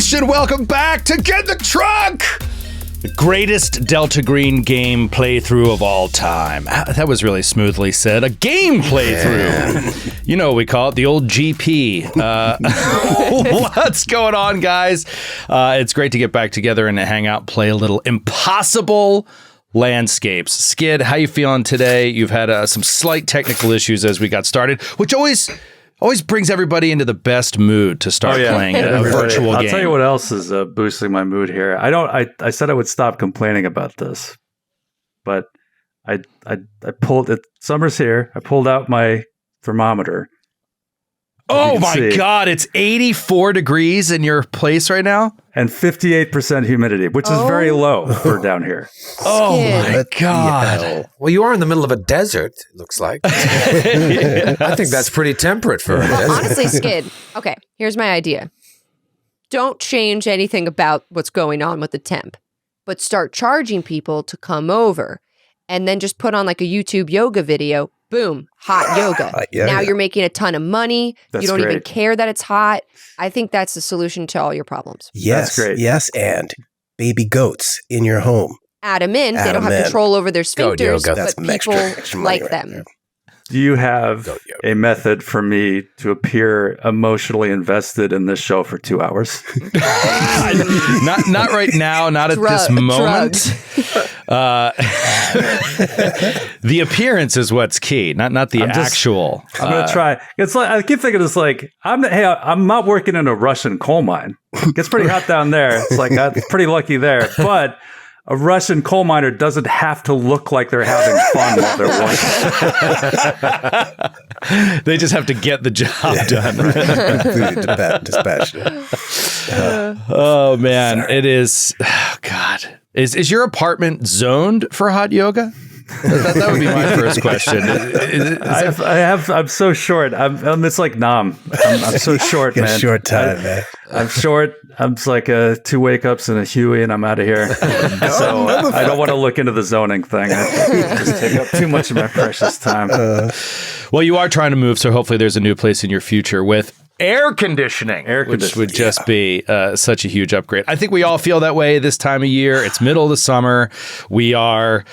Nation, welcome back to Get in the Truck! The greatest Delta Green game playthrough of all time. That was really smoothly said. A game playthrough. Yeah. You know what we call it, the old GP. What's going on, guys? It's great to get back together and hang out, play a little Impossible Landscapes. Skid, how you feeling today? You've had some slight technical issues as we got started, which always brings everybody into the best mood to start playing a virtual game. I'll tell you what else is boosting my mood here. I said I would stop complaining about this, but I pulled it. Summer's here. I pulled out my thermometer. Oh my God, it's 84 degrees in your place right now? And 58% humidity, which is very low for down here. Oh my God. Yeah. Well, you are in the middle of a desert, it looks like. Yes. I think that's pretty temperate for a desert. Honestly, Skid, okay, here's my idea. Don't change anything about what's going on with the temp, but start charging people to come over and then just put on like a YouTube yoga video. Boom, hot yoga. Now you're making a ton of money. That's you don't great. even care that it's hot. I think that's the solution to all your problems. Yes, that's great. Yes, and baby goats in your home. Add them in. They don't have control over their sphincters, but people like them. Do you have a method for me to appear emotionally invested in this show for 2 hours? Not right now, not at this moment. The appearance is what's key, not the actual. I'm gonna try. It's like I keep thinking it's like I'm not working in a Russian coal mine. It gets pretty hot down there. It's like I'm pretty lucky there, but a Russian coal miner doesn't have to look like they're having fun while they're working. They just have to get the job done. Dispassionate. Oh man, it is. Oh, God, is your apartment zoned for hot yoga? That would be my first question. I'm so short. It's like Nam. I'm so short, man. Short time, man. I'm short. I'm just like 2 wake ups and a Huey, and I'm out of here. So I don't want to look into the zoning thing. I just take up too much of my precious time. Well, you are trying to move, so hopefully there's a new place in your future with air conditioning, which would just be such a huge upgrade. I think we all feel that way this time of year. It's middle of the summer. We are.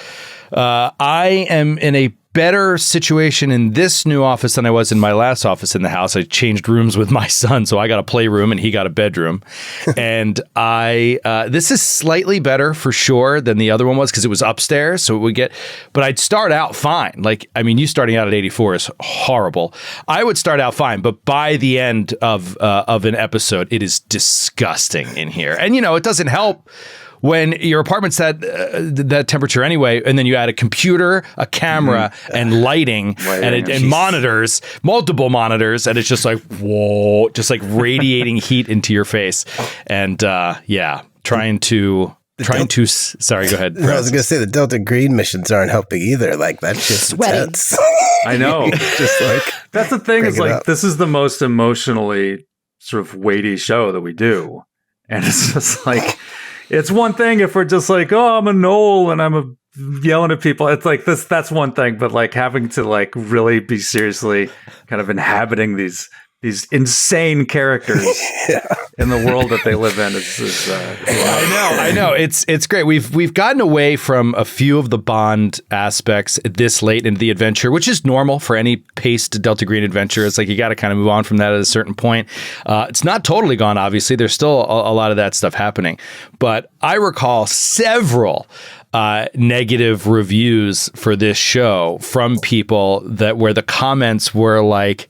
I am in a better situation in this new office than I was in my last office in the house. I changed rooms with my son, so I got a playroom and he got a bedroom. And this is slightly better for sure than the other one was because it was upstairs. So but I'd start out fine. Like, I mean, you starting out at 84 is horrible. I would start out fine, but by the end of an episode, it is disgusting in here. And, it doesn't help when your apartment's that temperature anyway, and then you add a computer, a camera, and lighting, and monitors, multiple monitors, and it's just like, whoa, just like radiating heat into your face. And trying to sorry, go ahead. I was going to say the Delta Green missions aren't helping either. Like that shit's intense. I know. Just like that's the thing is like, this is the most emotionally sort of weighty show that we do. And it's just like, it's one thing if we're just like, oh, I'm a knoll and I'm yelling at people. It's like this. That's one thing. But like having to like really be seriously kind of inhabiting these insane characters in the world that they live in is I know. It's great. We've gotten away from a few of the Bond aspects this late into the adventure, which is normal for any paced Delta Green adventure. It's like you got to kind of move on from that at a certain point. It's not totally gone, obviously. There's still a lot of that stuff happening. But I recall several negative reviews for this show from people where the comments were like,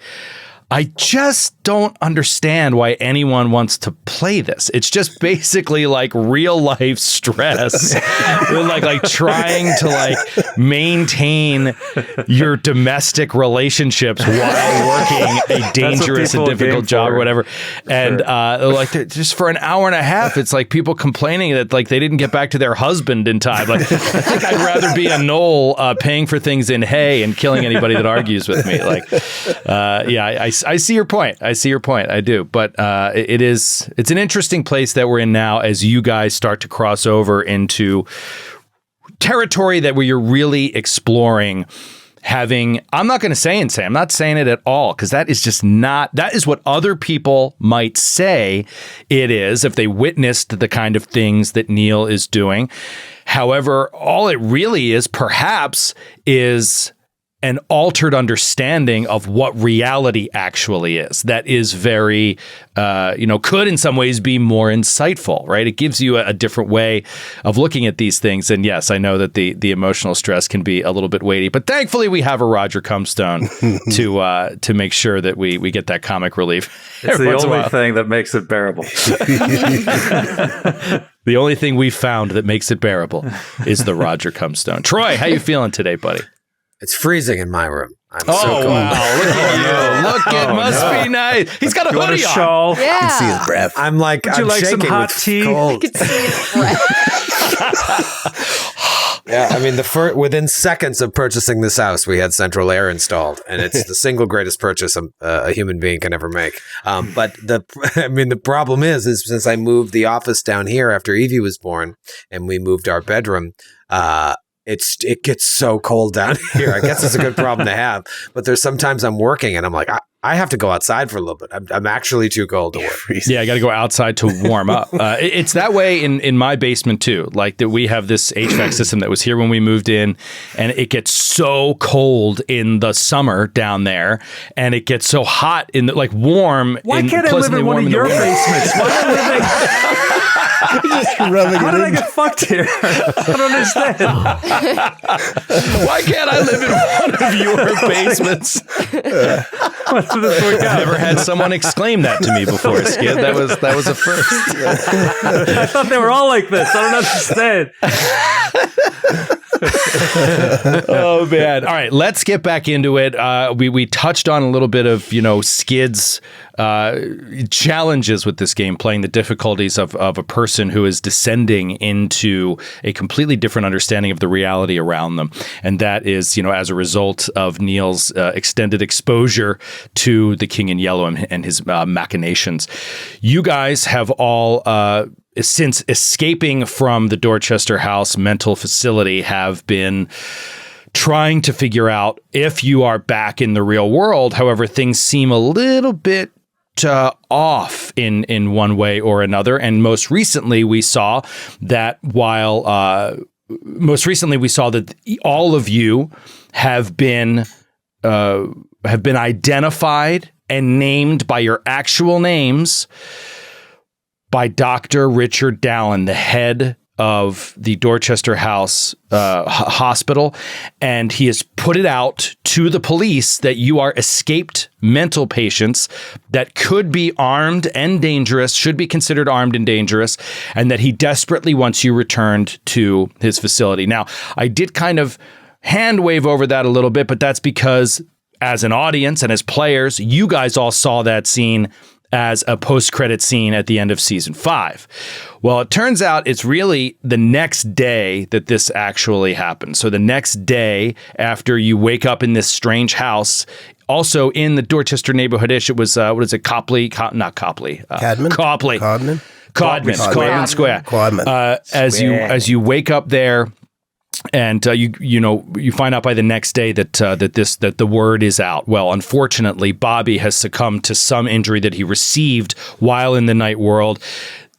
I just don't understand why anyone wants to play this. It's just basically like real life stress, like trying to like maintain your domestic relationships while working a dangerous and difficult job or whatever. And like just for an hour and a half, it's like people complaining that like they didn't get back to their husband in time. Like I think I'd rather be a knoll paying for things in hay and killing anybody that argues with me. Like, I see your point. I do. But it's an interesting place that we're in now as you guys start to cross over into territory where you're really exploring I'm not going to say insane. I'm not saying it at all, because that is just not, that is what other people might say it is if they witnessed the kind of things that Neal is doing. However, all it really is, perhaps, is an altered understanding of what reality actually is. That is very, could in some ways be more insightful, right? It gives you a different way of looking at these things. And yes, I know that the emotional stress can be a little bit weighty, but thankfully we have a Roger Comstone to make sure that we get that comic relief. It's the only thing that makes it bearable. The only thing we found that makes it bearable is the Roger Comstone. Troy, how you feeling today, buddy? It's freezing in my room. I'm so cold. Wow. Look at you. Look, it must be nice. He's got a hoodie on. Shawl. Yeah. I can see his breath. I'm like, Would you like some hot tea? Cold. I can see his breath. Yeah, I mean, within seconds of purchasing this house, we had central air installed, and it's the single greatest purchase a human being can ever make. But the problem is since I moved the office down here after Evie was born, and we moved our bedroom, it gets so cold down here. I guess it's a good problem to have. But there's sometimes I'm working and I'm like, I have to go outside for a little bit. I'm actually too cold to work. Yeah, I got to go outside to warm up. It's that way in my basement too. Like that, we have this HVAC system that was here when we moved in, and it gets so cold in the summer down there, and it gets so hot warm. Why can't I live in one of your basements? Why am I living? How did I get fucked here? I don't understand. Why can't I live in one of your basements? I've never had someone exclaim that to me before, Skid. That was a first. I thought they were all like this. I don't understand. Oh man! All right, let's get back into it. We touched on a little bit of Skid's challenges with this game, playing the difficulties of a person who is descending into a completely different understanding of the reality around them, and that is as a result of Neal's extended exposure to the King in Yellow and his machinations. You guys have all. Since escaping from the Dorchester House mental facility, have been trying to figure out if you are back in the real world. However, things seem a little bit off in one way or another. And most recently, we saw that all of you have been identified and named by your actual names by Dr. Richard Dallin, the head of the Dorchester House hospital, and he has put it out to the police that you are escaped mental patients that could be armed and dangerous, should be considered armed and dangerous, and that he desperately wants you returned to his facility. Now, I did kind of hand wave over that a little bit, but that's because as an audience and as players, you guys all saw that scene as a post-credit scene at the end of season 5. Well, it turns out it's really the next day that this actually happened. So the next day after you wake up in this strange house, also in the Dorchester neighborhood-ish, it was, Copley? Not Copley. Cadman? Copley. Codman? Codman Square. Codman. As you wake up there, and you find out by the next day that the word is out. Well, unfortunately, Bobby has succumbed to some injury that he received while in the night world.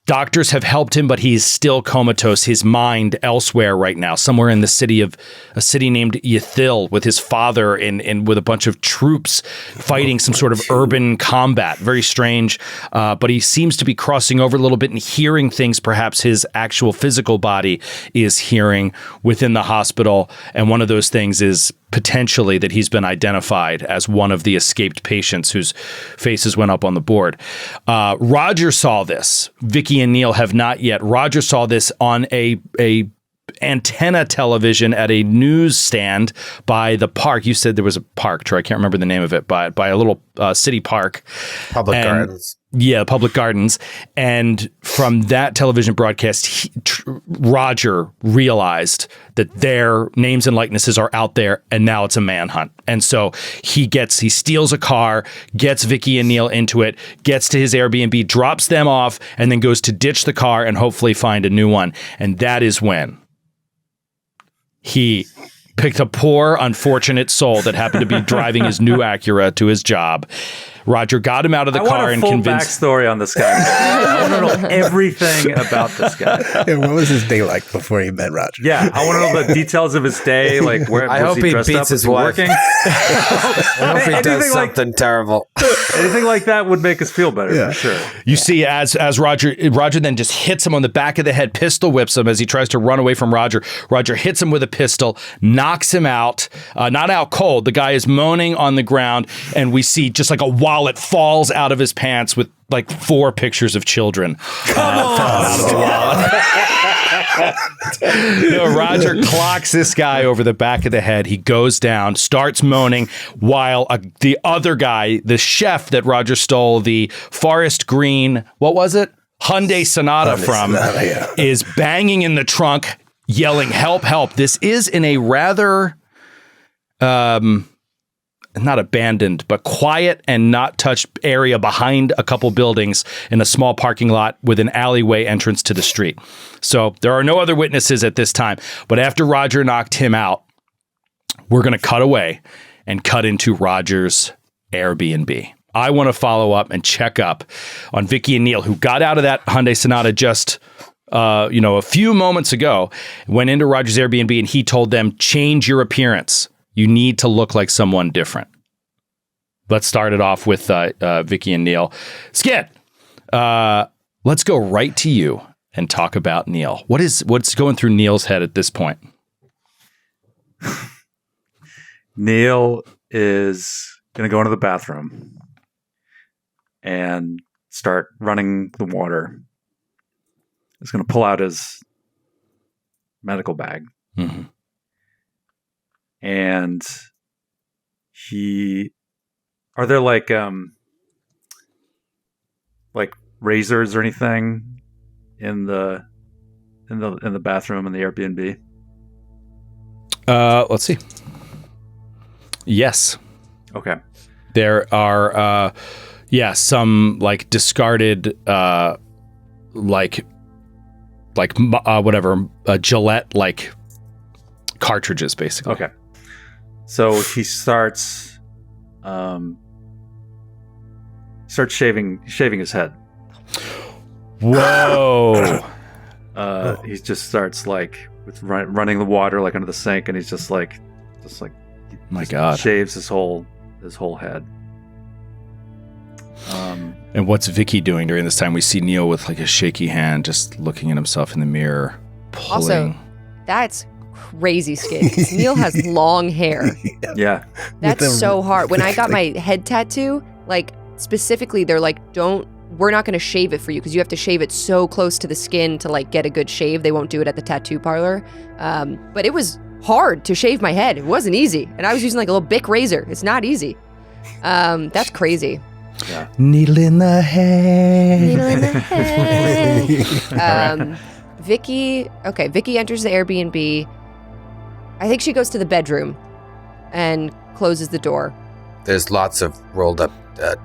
Doctors have helped him, but he's still comatose. His mind elsewhere right now, somewhere in a city named Ythil, with his father and with a bunch of troops fighting some sort of urban combat. Very strange, but he seems to be crossing over a little bit and hearing things perhaps his actual physical body is hearing within the hospital. And one of those things is potentially that he's been identified as one of the escaped patients whose faces went up on the board. Roger saw this. Vicki and Neal have not yet. Roger saw this on a antenna television at a newsstand by the park. You said there was a park, Troy. I can't remember the name of it, by a little city park. Public Gardens. Yeah, Public Gardens. And from that television broadcast, Roger realized that their names and likenesses are out there, and now it's a manhunt. And so he steals a car, gets Vicki and Neal into it, gets to his Airbnb, drops them off, and then goes to ditch the car and hopefully find a new one. And that is when he picked a poor, unfortunate soul that happened to be driving his new Acura to his job. Roger got him out of the car and convinced. Backstory on this guy. I want to know everything about this guy. Yeah, what was his day like before he met Roger? Yeah, I want to know the details of his day. Like, where I was hope he he dressed beats up? his Was he wife. working? I hope he does something terrible. Anything like that would make us feel better, for sure. You see, as Roger then just hits him on the back of the head, pistol whips him as he tries to run away from Roger. Roger hits him with a pistol, knocks him out, not out cold. The guy is moaning on the ground, and we see just like a wallet falls out of his pants with like 4 pictures of children falling out of the wallet. No, Roger clocks this guy over the back of the head. He goes down, starts moaning, while the other guy, the chef that Roger stole the forest green, what was it? Hyundai Sonata from, is banging in the trunk, yelling, "Help, help." This is in a rather... not abandoned, but quiet and not touched area behind a couple buildings in a small parking lot with an alleyway entrance to the street. So there are no other witnesses at this time. But after Roger knocked him out, we're going to cut away and cut into Roger's Airbnb. I want to follow up and check up on Vicki and Neal, who got out of that Hyundai Sonata just a few moments ago, went into Roger's Airbnb, and he told them, change your appearance. You need to look like someone different. Let's start it off with Vicki and Neal. Skid, let's go right to you and talk about Neal. What's going through Neal's head at this point? Neal is going to go into the bathroom and start running the water. He's going to pull out his medical bag. Mm-hmm. And are there like razors or anything in the bathroom in the Airbnb? Let's see. Yes. Okay. There are some like discarded Gillette like cartridges basically. Okay. So he starts shaving his head. Whoa. He just starts like with running the water like under the sink, and he's just like my God, shaves his whole head. And what's Vicki doing during this time? We see Neal with like a shaky hand, just looking at himself in the mirror, pulling. Also, that's crazy skin. Neal has long hair. Yeah. That's so hard. When I got my head tattoo, like specifically, they're like, we're not going to shave it for you because you have to shave it so close to the skin to like get a good shave. They won't do it at the tattoo parlor. But it was hard to shave my head. It wasn't easy. And I was using like a little Bic razor. It's not easy. That's crazy. Yeah. Needle in the head. Needle in the head. Vicki enters the Airbnb. I think she goes to the bedroom and closes the door. There's lots of rolled up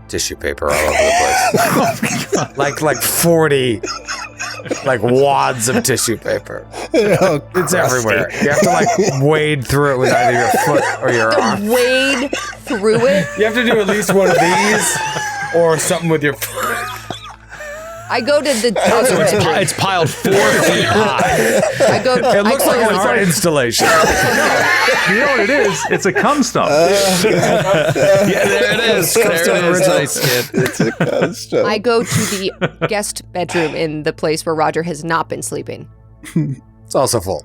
tissue paper all over the place. like 40 like wads of tissue paper. It's everywhere. You have to like wade through it with either your foot or your arm. Wade through it? You have to do at least one of these or something with your foot. I go to the it's piled 4 feet high. It looks like an art installation. You know what it is? It's a cum stump. Yeah, there it is. It's a custom. I go to the guest bedroom in the place where Roger has not been sleeping. It's also full.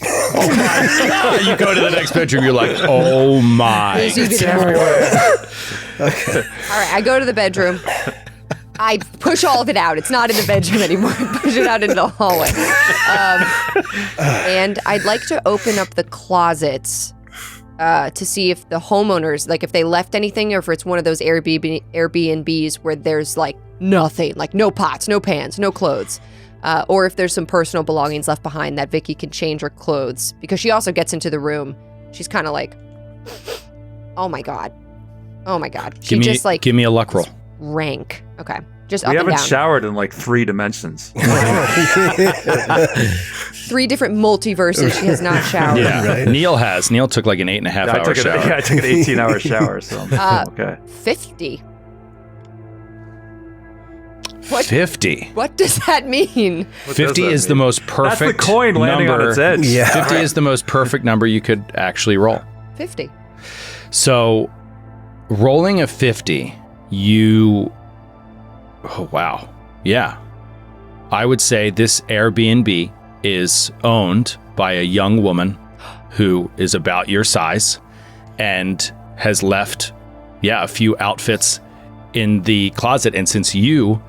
Oh my God. You go to the next bedroom, you're like, oh my. It's everywhere. Okay. All right, I go to the bedroom. I push all of it out. It's not in the bedroom anymore. I push it out into the hallway. And I'd like to open up the closets to see if the homeowners, like if they left anything, or if it's one of those Airbnbs where there's like nothing, like no pots, no pans, no clothes. Or if there's some personal belongings left behind that Vicki can change her clothes. Because she also gets into the room. She's kind of like, oh my God. Oh my God. She give me a luck roll. Rank. Okay. Just up we and haven't down. showered in like 3 dimensions. 3 different multiverses she has not showered. Yeah, Right. Neal has. Neal took like an 8.5-hour shower. I took an 18-hour shower, so I'm okay. 50. 50. What does that mean? What 50 does is that the mean? most perfect That's the coin landing number. on its edge. Yeah. 50 is the most perfect number you could actually roll. 50. So, rolling a 50, you... Oh, wow. Yeah. I would say this Airbnb is owned by a young woman who is about your size and has left, a few outfits in the closet. And since you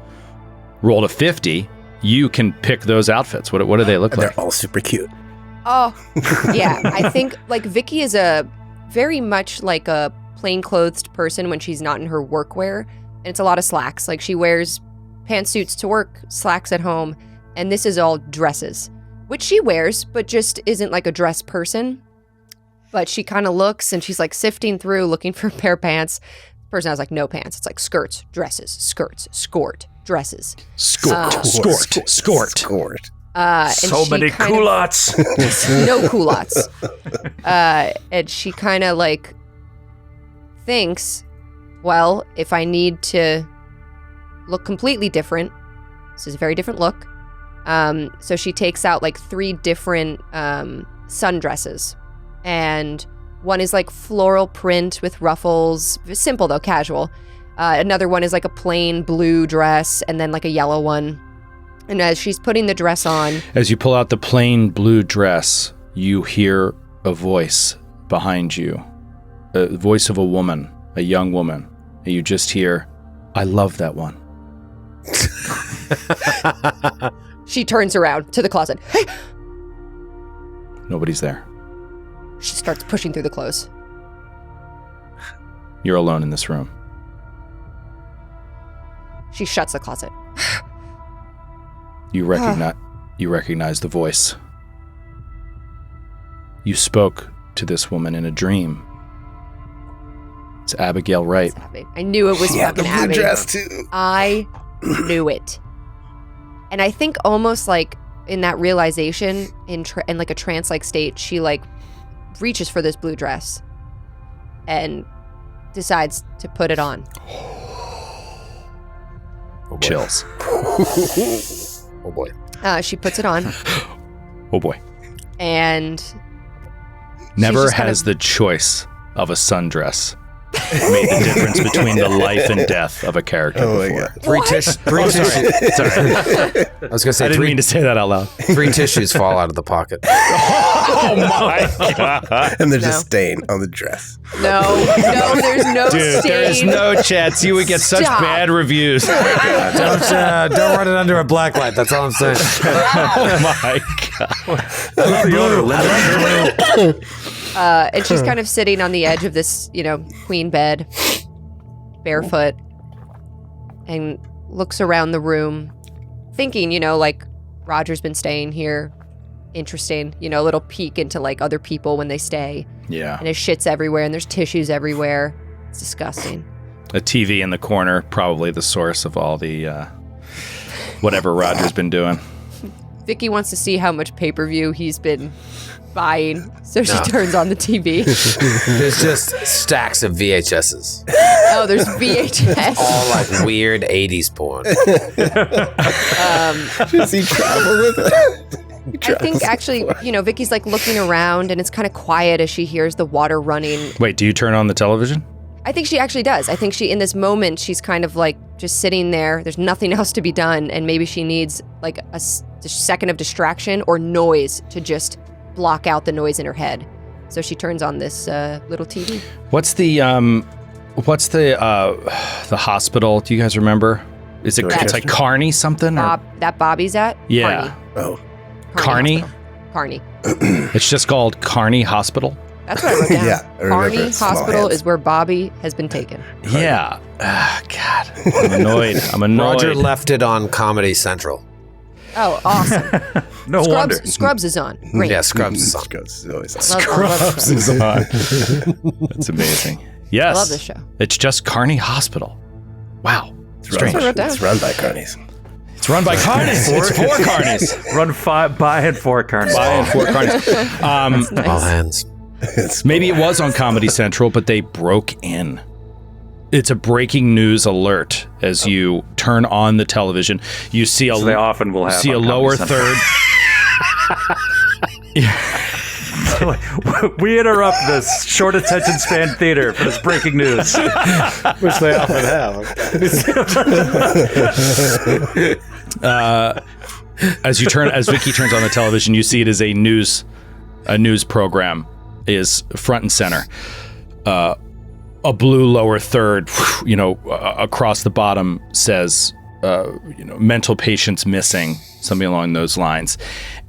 rolled a 50, you can pick those outfits. What do they look like? They're all super cute. Oh, yeah. I think like Vicki is a very much like a plain-clothed person when she's not in her workwear. And it's a lot of slacks. Like she wears pantsuits to work, slacks at home. And this is all dresses, which she wears, but just isn't like a dress person. But she kind of looks and she's like sifting through looking for a pair of pants. The person has like no pants. It's like skirts, dresses, skirts, skort, dresses. Skort. And So she many kind of- culottes. no culottes. And she kind of like thinks, well, if I need to look completely different, this is a very different look. So she takes out like 3 different sundresses. And one is like floral print with ruffles, simple though, casual. Another one is like a plain blue dress and then like a yellow one. And as she's putting the dress on, As you pull out the plain blue dress, you hear a voice behind you. A voice of a woman, a young woman. And you just hear, I love that one. she turns around to the closet. Hey! Nobody's there. She starts pushing through the clothes. You're alone in this room. She shuts the closet. You recognize the voice. You spoke to this woman in a dream. It's Abigail Wright. I knew it was Yeah, the fucking blue Abby. dress too. I knew it. And I think almost like in that realization, in like a trance-like state, she like reaches for this blue dress and decides to put it on. Chills. Oh boy. She puts it on Oh boy. and Never just kind has of- the choice of a sundress made the difference between the life and death of a character Oh my before. God. Three tissues. Sorry. I was gonna say I didn't mean to say that out loud. 3 tissues fall out of the pocket. Oh my God. And there's No. a stain on the dress. no, there's no Dude, stain. there's no chance you would get such Stop. bad reviews. Don't run it under a black light. That's all I'm saying. Oh my God. And she's kind of sitting on the edge of this, queen bed, barefoot, and looks around the room, thinking, like Roger's been staying here. Interesting, a little peek into like other people when they stay. Yeah. And there's shits everywhere and there's tissues everywhere. It's disgusting. A TV in the corner, probably the source of all the whatever Roger's been doing. Vicki wants to see how much pay-per-view he's been buying, so she No. turns on the TV. There's just stacks of VHSs. Oh, there's VHS. All like weird 80s porn. Does he travel with it? I think actually, Vicki's like looking around and it's kind of quiet as she hears the water running. Wait, do you turn on the television? I think she actually does. I think in this moment, she's kind of like just sitting there. There's nothing else to be done. And maybe she needs like a second of distraction or noise to just block out the noise in her head. So she turns on this little TV. What's the hospital? Do you guys remember? Is it it's like Carney something? Or? That Bobby's at? Yeah. Oh. Carney? Carney. It's just called Carney Hospital. That's what I wrote down. Yeah, I remember Carney it's small Hospital hands. is where Bobby has been taken. Yeah. God. I'm annoyed. Roger left it on Comedy Central. Oh, awesome. No wonder. Scrubs is on. Great. Yeah, Scrubs is on. Scrubs is always on. Love is on. That's amazing. Yes. I love this show. It's just Carney Hospital. Wow. Strange. I wrote down. It's run by carnies. It's run by carnies. It's for carnies. Run by and for carnies. By and for carnies. Nice. All hands. Maybe it was on Comedy Central, but they broke in. It's a breaking news alert as you turn on the television. You see a they often will have see a on lower Comedy third. We interrupt this short attention span theater for this breaking news. Which they often have. As Vicki turns on the television, you see it as a news program is front and center. A blue lower third, across the bottom says, mental patients missing, something along those lines.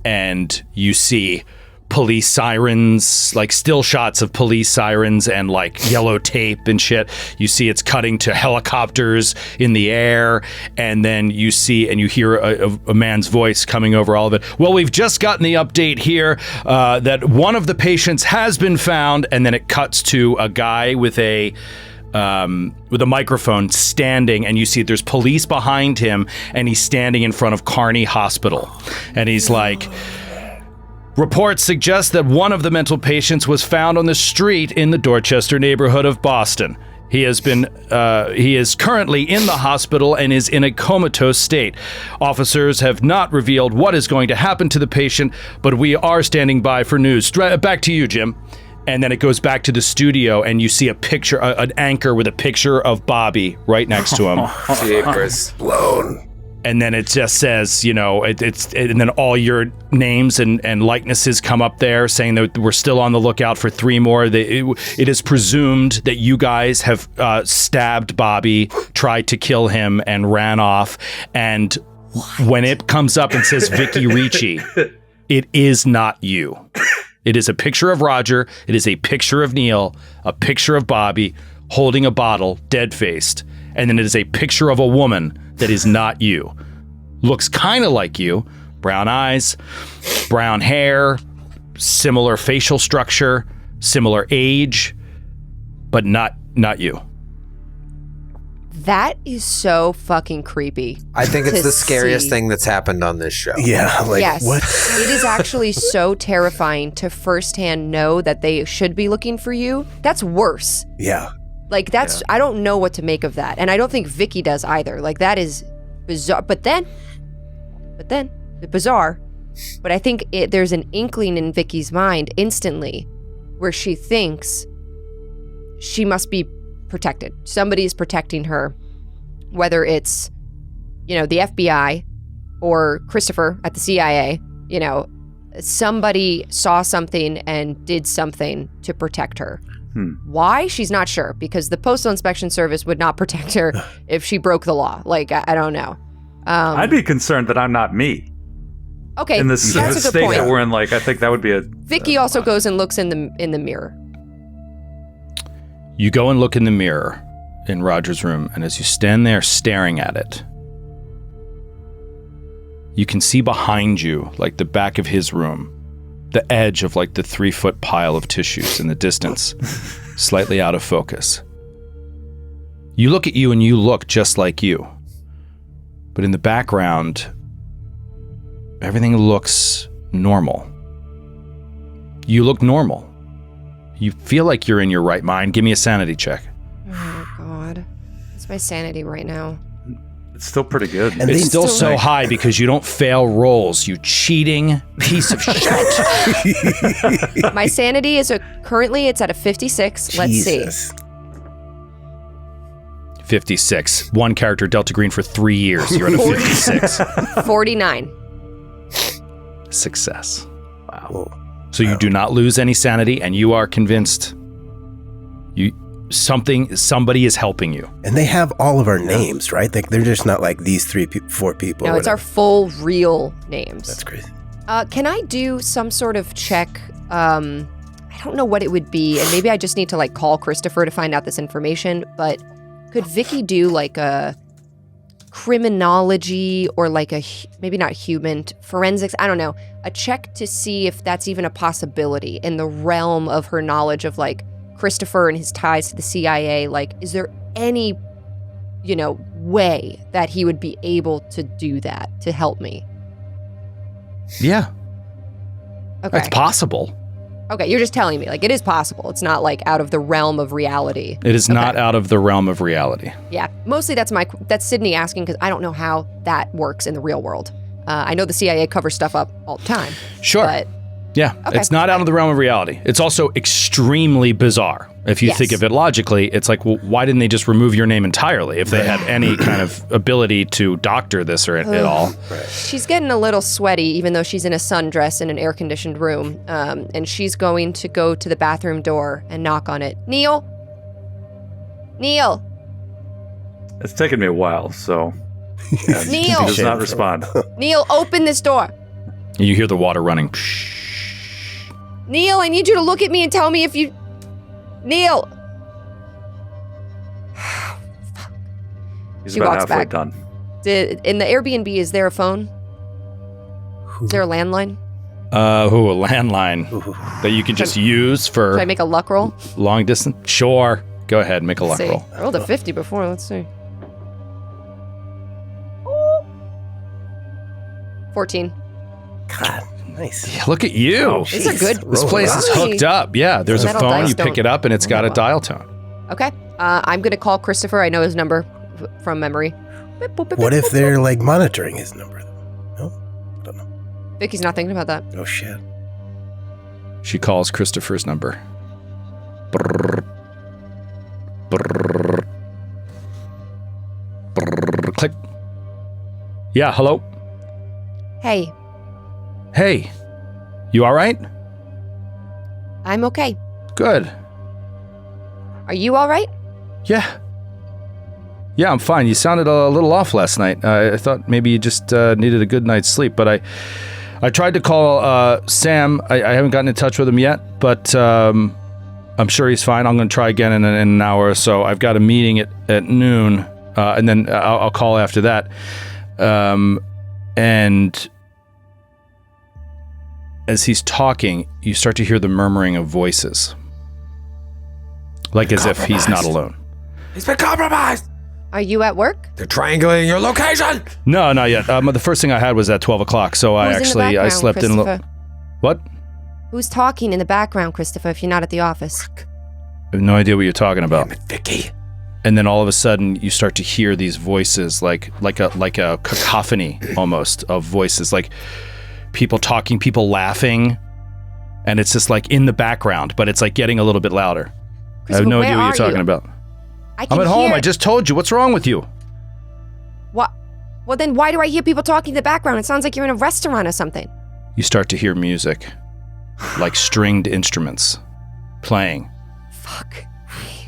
And you see police sirens, like still shots of police sirens and like yellow tape and shit. You see it's cutting to helicopters in the air, and then you see and you hear a man's voice coming over all of it. Well, we've just gotten the update here that one of the patients has been found, and then it cuts to a guy with a microphone standing, and you see there's police behind him, and he's standing in front of Kearney Hospital, and he's like, reports suggest that one of the mental patients was found on the street in the Dorchester neighborhood of Boston. He is currently in the hospital and is in a comatose state. Officers have not revealed what is going to happen to the patient, but we are standing by for news. Back to you, Jim. And then it goes back to the studio, and you see a picture, an anchor with a picture of Bobby right next to him. Jeepers. Blown. And then it just says, and then all your names and likenesses come up there saying that we're still on the lookout for 3 more. It is presumed that you guys have stabbed Bobby, tried to kill him, and ran off. And when it comes up and says Vicki Ricci, it is not you. It is a picture of Roger. It is a picture of Neal, a picture of Bobby holding a bottle, dead-faced. And then it is a picture of a woman that is not you. Looks kind of like you. Brown eyes, brown hair, similar facial structure, similar age, but not you. That is so fucking creepy. I think it's to the scariest see. thing that's happened on this show. Yeah, like Yes. what? It is actually so terrifying to firsthand know that they should be looking for you. That's worse. Yeah. Like that's I don't know what to make of that. And I don't think Vicki does either. Like that is bizarre. But then bizarre. But I think there's an inkling in Vicki's mind instantly where she thinks she must be protected. Somebody is protecting her, whether it's, the FBI or Christopher at the CIA, somebody saw something and did something to protect her. Why? She's not sure, because the Postal Inspection Service would not protect her if she broke the law. Like, I don't know. I'd be concerned that I'm not me. Okay, In the that's a state good point. that we're in, I think that would be a... Vicki also goes and looks in the mirror. You go and look in the mirror in Roger's room, and as you stand there staring at it, you can see behind you, like the back of his room, the edge of like the 3-foot pile of tissues in the distance, slightly out of focus. You look at you and you look just like you. But in the background, everything looks normal. You look normal. You feel like you're in your right mind. Give me a sanity check. Oh, God. It's my sanity right now. It's still pretty good. And It's they still so high because you don't fail rolls, you cheating piece of shit. My sanity is currently it's at a 56. Let's Jesus. see. 56. One character, Delta Green, for 3 years. You're at a 56. 49. Success. Whoa. So you do not lose any sanity, and you are convinced somebody is helping you. And they have all of our names, right? They're just not like these 4 people. No, it's our full real names. That's crazy. Can I do some sort of check? I don't know what it would be, and maybe I just need to call Christopher to find out this information, but could Vicki do like a criminology or maybe not human, forensics, I don't know, a check to see if that's even a possibility in the realm of her knowledge of Christopher and his ties to the CIA? Is there any, way that he would be able to do that to help me. Yeah. Okay. It's possible. Okay, you're just telling me, like, it is possible. It's not, like, out of the realm of reality. It is not out of the realm of reality. Yeah, mostly that's Sydney asking because I don't know how that works in the real world. I know the CIA covers stuff up all the time. Sure. But yeah, okay. It's not out of the realm of reality. It's also extremely bizarre. If you think of it logically, it's like, well, why didn't they just remove your name entirely if they had any kind of ability to doctor this or at all? She's getting a little sweaty, even though she's in a sundress in an air-conditioned room, and she's going to go to the bathroom door and knock on it. Neal? Neal? It's taken me a while, so... Yeah, Neal! he does not respond. Neal, open this door. You hear the water running. Neal, I need you to look at me and tell me if you... Neal! He's She about walks halfway back. done. In the Airbnb, is there a phone? Is there a landline? A landline that you can just use for Should I make a luck roll? long distance? Sure. Go ahead, make a luck Let's see. roll. I rolled a 50 before. Let's see. 14. God, nice. Yeah, look at you. Oh, These are good. This place is rolls. hooked up. Yeah, there's a Metal phone. dice You pick don't it up, and it's got a roll. dial tone. Okay. I'm going to call Christopher. I know his number from memory. What if they're like monitoring his number? No, I don't know. Vicky's not thinking about that. Oh shit. She calls Christopher's number. Brrr. Brrr. Brrr. Click. Yeah, hello? Hey, Hey, you all right? I'm okay. Good. Are you all right? Yeah. Yeah, I'm fine. You sounded a little off last night. I thought maybe you just needed a good night's sleep, but I tried to call Sam. I haven't gotten in touch with him yet, but I'm sure he's fine. I'm going to try again in an hour or so. I've got a meeting at noon, and then I'll call after that. And as he's talking, you start to hear the murmuring of voices, like as if he's not alone. He's been compromised. Are you at work? They're triangulating your location. No, not yet. The first thing I had was at 12 o'clock, so Who's in the I background, slept in a little. Christopher? What? Who's talking in the background, Christopher, if you're not at the office? I have no idea what you're talking about. Damn it, Vicky. And then all of a sudden, you start to hear these voices, like a cacophony almost of voices, like people talking, people laughing, and it's just like in the background, but it's like getting a little bit louder. I have no idea what you're talking about. I'm at home. I just told you. What's wrong with you? What? Well, then why do I hear people talking in the background? It sounds like you're in a restaurant or something. You start to hear music, like stringed instruments playing. Fuck.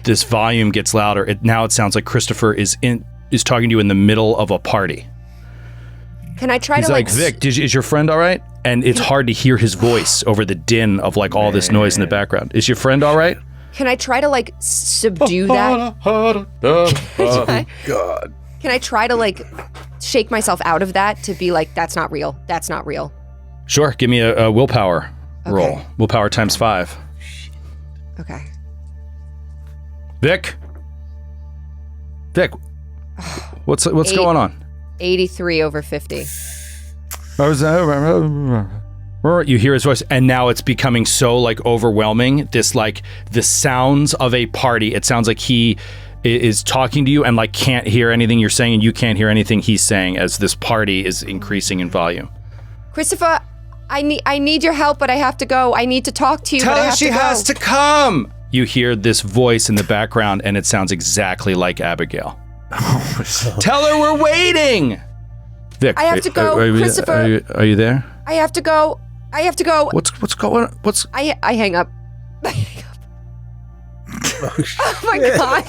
This volume gets louder. Now it sounds like Christopher is talking to you in the middle of a party. Can I try He's to like, Vic, is your friend all right? And it's hard to hear his voice over the din of like all this noise in the background. Is your friend all right? Can I try to like subdue that? God. Can I try to like shake myself out of that to be like, that's not real. That's not real. Sure. Give me a willpower roll. Willpower times 5. Okay. Vic, what's going on? 83 over 50. You hear his voice, and now it's becoming so like overwhelming. This like the sounds of a party. It sounds like he is talking to you and like can't hear anything you're saying, and you can't hear anything he's saying as this party is increasing in volume. Christopher, I need your help, but I have to go. I need to talk to you. Tell but I her have she to go. has to come. You hear this voice in the background, and it sounds exactly like Abigail. Tell her we're waiting. Vic, I have to go, Christopher. Are you there? I have to go. I have to go. What's going on? I hang up. I hang up. Oh my god.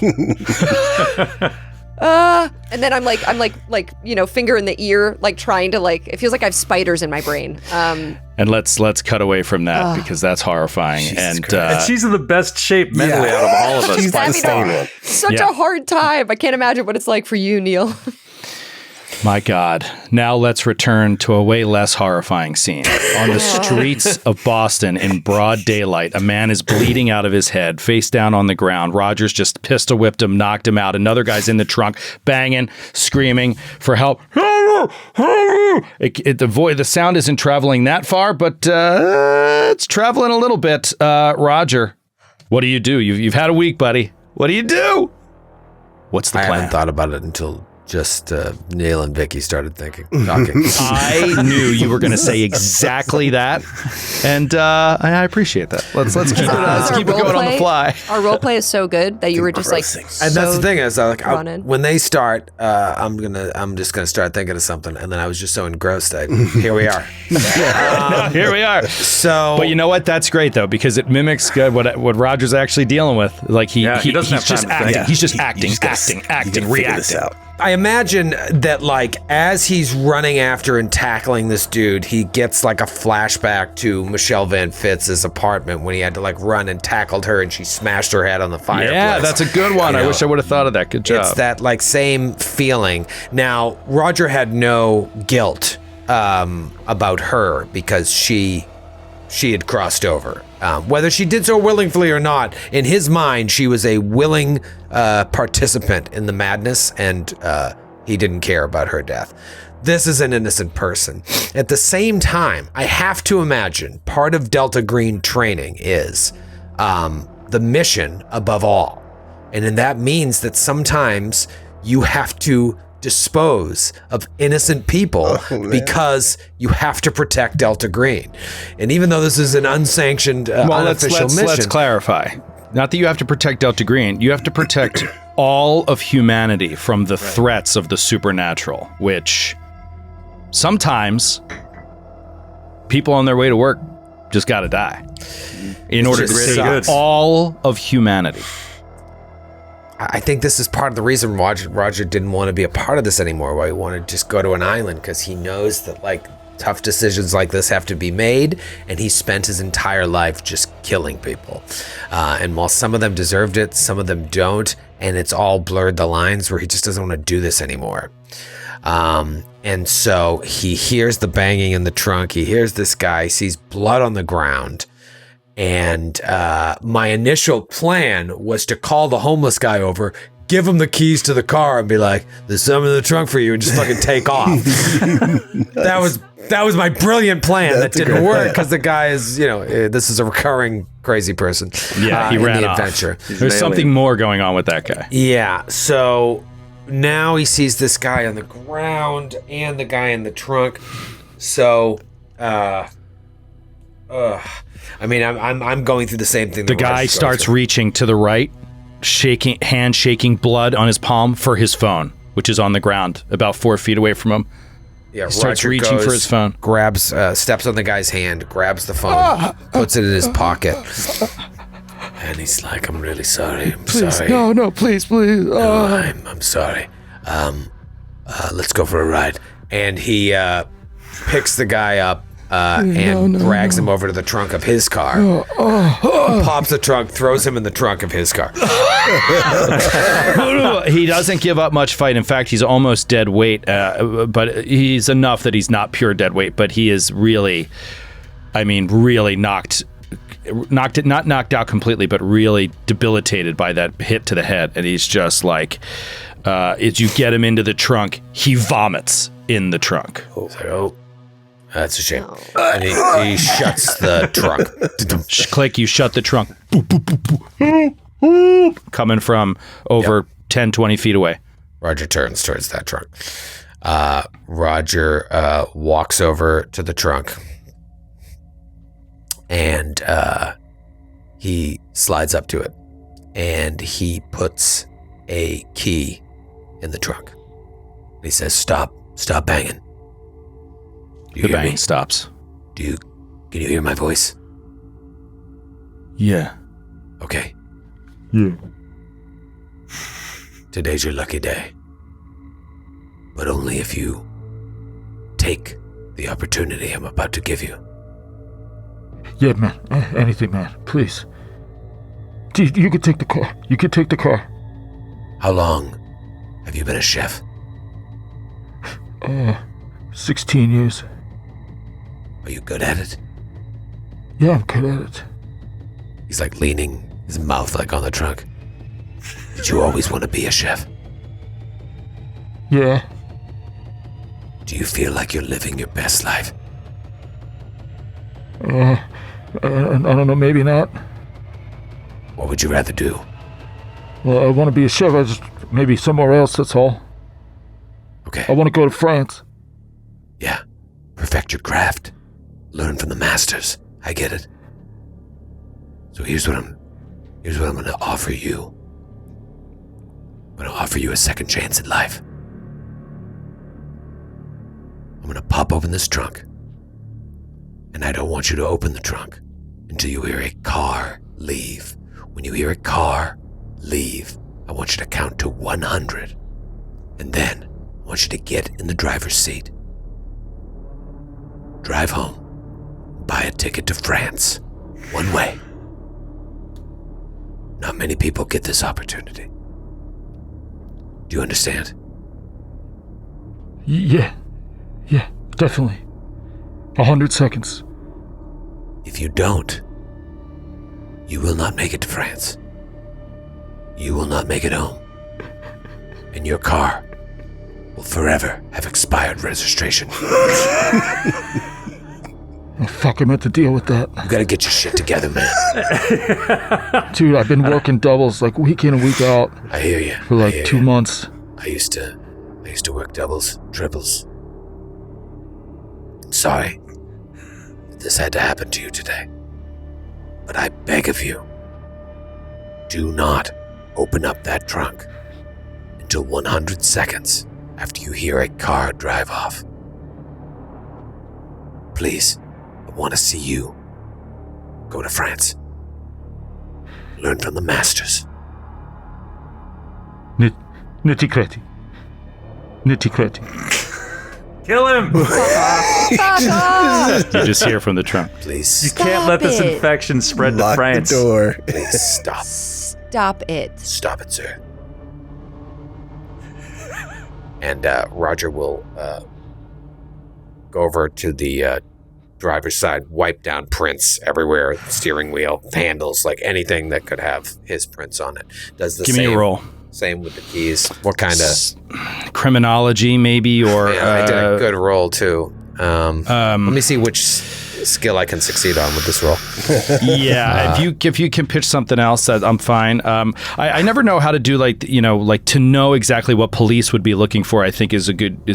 And then I'm like, finger in the ear, like trying to like. It feels like I have spiders in my brain. And let's cut away from that because that's horrifying. And she's in the best shape mentally out of all of us. She's by having far. it. Such a hard time. I can't imagine what it's like for you, Neal. My God. Now let's return to a way less horrifying scene. On the streets of Boston in broad daylight, a man is bleeding out of his head, face down on the ground. Rogers just pistol whipped him, knocked him out. Another guy's in the trunk, banging, screaming for help. The sound isn't traveling that far, but it's traveling a little bit. Roger, what do you do? You've had a week, buddy. What do you do? What's the plan? I haven't thought about it until just Neal and Vicki started talking. I knew you were going to say exactly that, and I appreciate that. Let's keep it going on the fly. Our role play is so good that you were just like, and that's the thing is, when they start, I'm just gonna start thinking of something, and then I was just so engrossed that here we are. Here we are. So, but you know what? That's great though, because it mimics what Roger's actually dealing with. Like he's just acting. He's just acting, reacting. I imagine that, like, as he's running after and tackling this dude, he gets like a flashback to Michelle Van Fitz's apartment when he had to like run and tackled her and she smashed her head on the fireplace. Yeah, that's a good one. I wish I would have thought of that. Good job. It's that like same feeling. Now, Roger had no guilt about her because she had crossed over. Whether she did so willingly or not, in his mind, she was a willing participant in the madness, and he didn't care about her death. This is an innocent person. At the same time, I have to imagine part of Delta Green training is the mission above all. And then that means that sometimes you have to dispose of innocent people because you have to protect Delta Green. And even though this is an unsanctioned unofficial mission. Let's clarify. Not that you have to protect Delta Green. You have to protect all of humanity from the threats of the supernatural, which sometimes people on their way to work just got to die in order to save all of humanity. I think this is part of the reason Roger didn't want to be a part of this anymore, why he wanted to just go to an island, because he knows that like tough decisions like this have to be made, and he spent his entire life just killing people. And while some of them deserved it, some of them don't, and it's all blurred the lines where he just doesn't want to do this anymore. And so he hears the banging in the trunk, he hears this guy, sees blood on the ground. And my initial plan was to call the homeless guy over, give him the keys to the car, and be like, "There's something in the trunk for you," and just fucking take off. That was my brilliant plan. That didn't work because the guy is, this is a recurring crazy person. Yeah, he ran off. Adventure. There's something more going on with that guy. Yeah, so now he sees this guy on the ground and the guy in the trunk. So, I'm going through the same thing. The guy starts reaching to the right, shaking blood on his palm for his phone, which is on the ground about 4 feet away from him. Yeah, starts reaching for his phone. Grabs, steps on the guy's hand, grabs the phone, puts it in his pocket. And he's like, "I'm really sorry. I'm sorry. No, please. No, I'm sorry. Let's go for a ride." And he picks the guy up and drags him over to the trunk of his car. Pops the trunk, throws him in the trunk of his car. He doesn't give up much fight. In fact, he's almost dead weight, but he's enough that he's not pure dead weight, but he is really knocked out completely, but really debilitated by that hit to the head. And he's just like, as you get him into the trunk, he vomits in the trunk. That's a shame. And he shuts the trunk. Click, you shut the trunk. Coming from over 10, 20 feet away. Roger turns towards that trunk. Roger walks over to the trunk. And he slides up to it. And he puts a key in the trunk. He says, Stop banging. The bang stops. Can you hear my voice? Yeah. Okay. Yeah. Today's your lucky day. But only if you take the opportunity I'm about to give you. Yeah, man. Anything, man. Please. You can take the car. You can take the car. How long have you been a chef? 16 years. Are you good at it? Yeah, I'm good at it. He's like leaning, his mouth like on the trunk. Did you always want to be a chef? Yeah. Do you feel like you're living your best life? I don't know, maybe not. What would you rather do? Well, I want to be a chef. I just maybe somewhere else, that's all. Okay. I want to go to France. Yeah. Perfect your craft. Learn from the masters. I get it. So here's what I'm going to offer you. I'm going to offer you a second chance at life. I'm going to pop open this trunk. And I don't want you to open the trunk until you hear a car leave. When you hear a car leave, I want you to count to 100. And then I want you to get in the driver's seat. Drive home. Buy a ticket to France. One way. Not many people get this opportunity. Do you understand? Yeah, definitely. 100 seconds. If you don't, you will not make it to France. You will not make it home. And your car will forever have expired registration. Oh, fuck, I meant to deal with that. You gotta get your shit together, man. Dude, I've been working doubles like week in and week out I hear you. for like 2 months. I used to work doubles, triples. I'm sorry that this had to happen to you today. But I beg of you, do not open up that trunk until 100 seconds after you hear a car drive off. Please, I want to see you go to France. Learn from the masters. Nitty-gritty. Kill him! You just hear from the trunk. Please, You can't let this Stop it. infection spread to Lock France. the door. please stop. Stop it. Stop it, sir. And Roger will go over to the driver's side, wipe down prints everywhere, steering wheel, handles, like anything that could have his prints on it. Does the Give same. me a roll. Same with the keys. What kind of? Criminology, maybe, or Yeah, I did a good roll too. Let me see which skill I can succeed on with this roll. yeah. If you can pitch something else, that I'm fine. I never know how to do like to know exactly what police would be looking for. I think is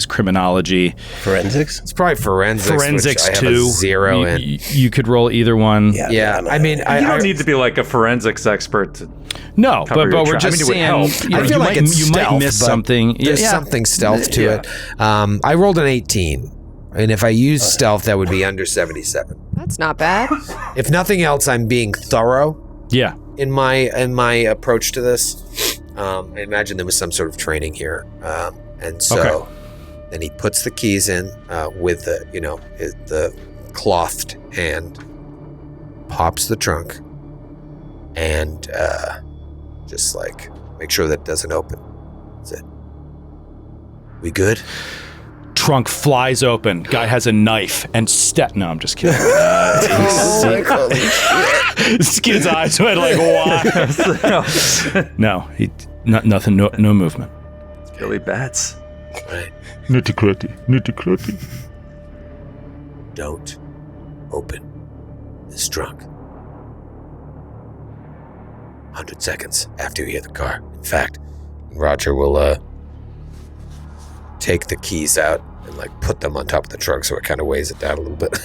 criminology. Forensics? It's probably forensics. Forensics which I have too. a 0 in. You could roll either one. Yeah, I mean, You I don't need to be like a forensics expert to No, cover but your we're tra- I just mean, it would saying. help. I feel like it's you might stealth, miss but something. There's something stealth to Yeah. it. I rolled an 18, and if I use stealth, that would be under 77. That's not bad. If nothing else, I'm being thorough Yeah. in my approach to this. I imagine there was some sort of training here, and so then he puts the keys in with the clothed hand, pops the trunk, and just like make sure that it doesn't open. That's it. We good? Trunk flies open. Guy has a knife and No, I'm just kidding. Skid's eyes went like, why? No, nothing. No movement. Billy Bats. Right. Nitty-gritty. Don't open this trunk. 100 seconds after you hear the car. In fact, Roger will take the keys out and like put them on top of the trunk so it kind of weighs it down a little bit.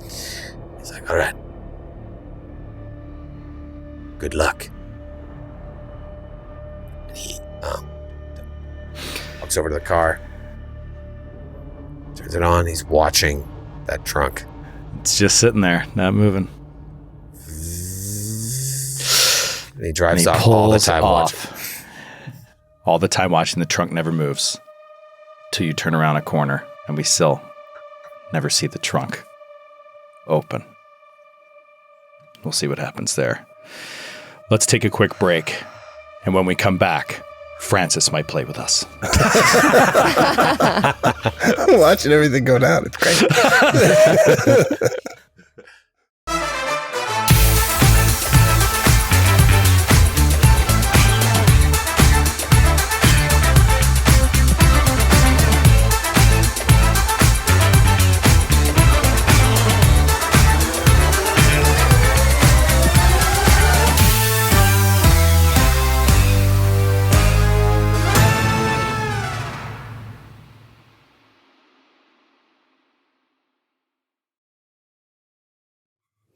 He's like, all right. Good luck. And he walks over to the car, turns it on. He's watching that trunk. It's just sitting there, not moving. And he drives And he off all the pulls time off. watching. All the time watching. The trunk never moves till you turn around a corner, and we still never see the trunk open. We'll see what happens there. Let's take a quick break, and when we come back, Francis might play with us. I'm watching everything go down. It's great.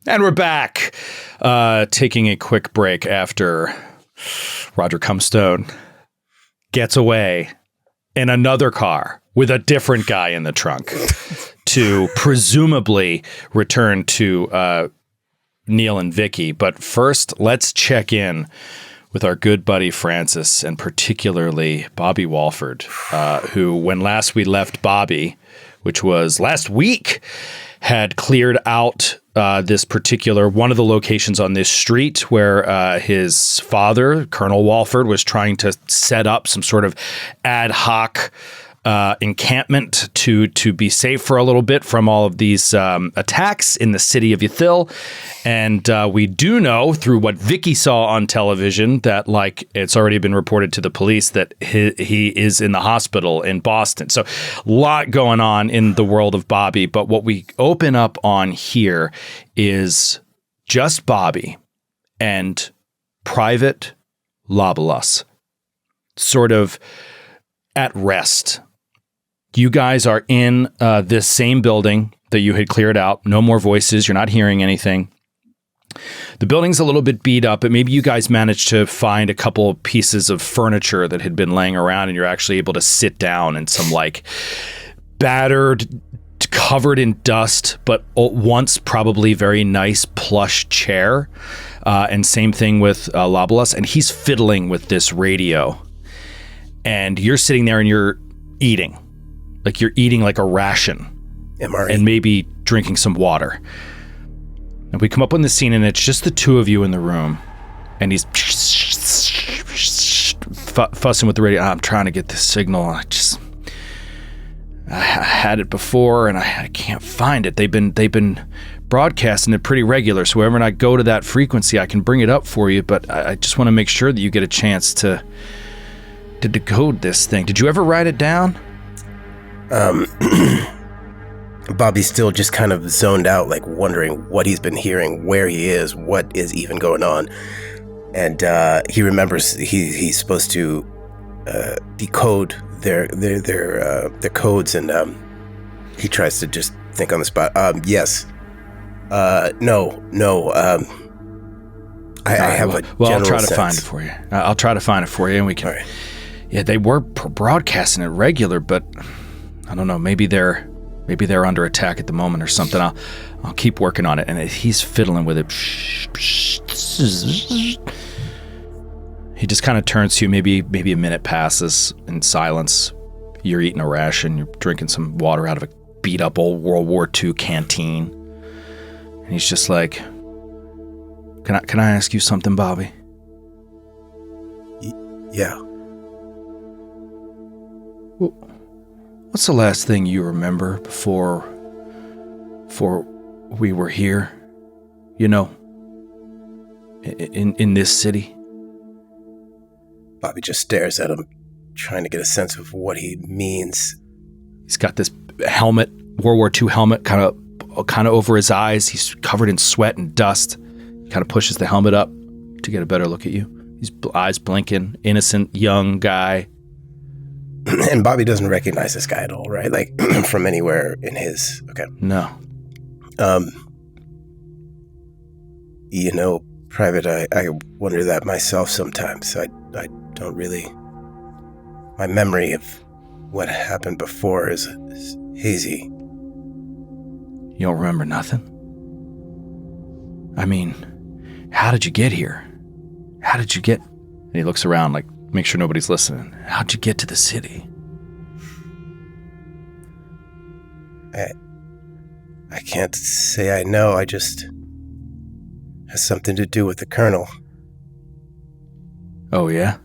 And we're back, taking a quick break after Roger Comstone gets away in another car with a different guy in the trunk to presumably return to Neal and Vicki. But first, let's check in with our good buddy Francis, and particularly Bobby Walford, who, when last we left Bobby, which was last week, had cleared out this particular one of the locations on this street where his father, Colonel Walford, was trying to set up some sort of ad hoc encampment to be safe for a little bit from all of these attacks in the city of Yathil. And we do know through what Vicki saw on television that, like, it's already been reported to the police that he is in the hospital in Boston. So a lot going on in the world of Bobby. But what we open up on here is just Bobby and Private Lavallee sort of at rest. You guys are in this same building that you had cleared out. No more voices. You're not hearing anything. The building's a little bit beat up, but maybe you guys managed to find a couple of pieces of furniture that had been laying around, and you're actually able to sit down in some, like, battered, covered in dust, but once probably very nice plush chair. And same thing with Lavallee, and he's fiddling with this radio. And you're sitting there and you're eating. Like you're eating like a ration. MRE. And maybe drinking some water. And we come up on the scene and it's just the two of you in the room. And he's fussing with the radio. I'm trying to get this signal. I had it before and I can't find it. They've been broadcasting it pretty regular. So whenever I go to that frequency, I can bring it up for you. But I just want to make sure that you get a chance to decode this thing. Did you ever write it down? Bobby's still just kind of zoned out, like wondering what he's been hearing, where he is, what is even going on. And he remembers he's supposed to decode their codes, and he tries to just think on the spot. Yes. No. I have a general I'll try to sense. find it for you. I'll try to find it for you, and we can. All right. Yeah, they were broadcasting it regular, but I don't know. Maybe they're under attack at the moment or something. I'll keep working on it. And he's fiddling with it. He just kind of turns to you. Maybe a minute passes in silence. You're eating a ration. You're drinking some water out of a beat up old World War II canteen. And he's just like, "Can I ask you something, Bobby?" Yeah. What's the last thing you remember before we were here? You know, in this city? Bobby just stares at him, trying to get a sense of what he means. He's got this helmet, World War II helmet, kind of over his eyes. He's covered in sweat and dust. He kind of pushes the helmet up to get a better look at you. His eyes blinking, innocent, young guy. And Bobby doesn't recognize this guy at all, right? Like, from anywhere in his... Okay. No. You know, Private, I wonder that myself sometimes. I don't really... My memory of what happened before is hazy. You don't remember nothing? I mean, how did you get here? How did you get... And he looks around, like, make sure nobody's listening. How'd you get to the city? I can't say I know. I just... has something to do with the Colonel. Oh, yeah?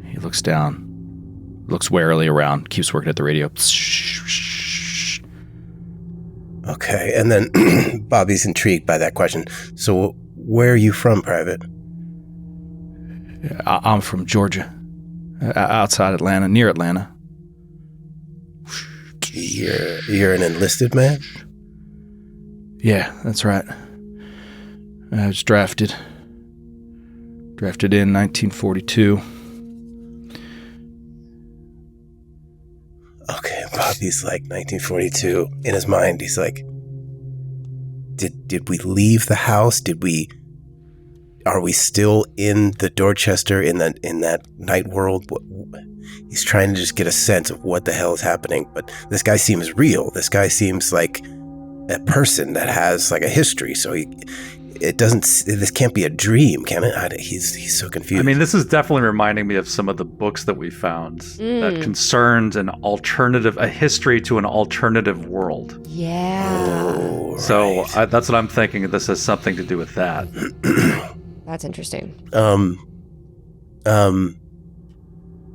He looks down, looks warily around, keeps working at the radio. Okay, and then Bobby's intrigued by that question. So where are you from, Private? I'm from Georgia, outside Atlanta, near Atlanta. You're an enlisted man? Yeah, that's right. I was drafted in 1942. Okay, Bobby's like 1942. In his mind, he's like, did we leave the house? Are we still in the Dorchester in that night world? He's trying to just get a sense of what the hell is happening. But this guy seems real. This guy seems like a person that has like a history. So this can't be a dream, can it? He's so confused. I mean, this is definitely reminding me of some of the books that we found that concerned a history to an alternative world. Yeah. Oh, so right. that's what I'm thinking. This has something to do with that. That's interesting.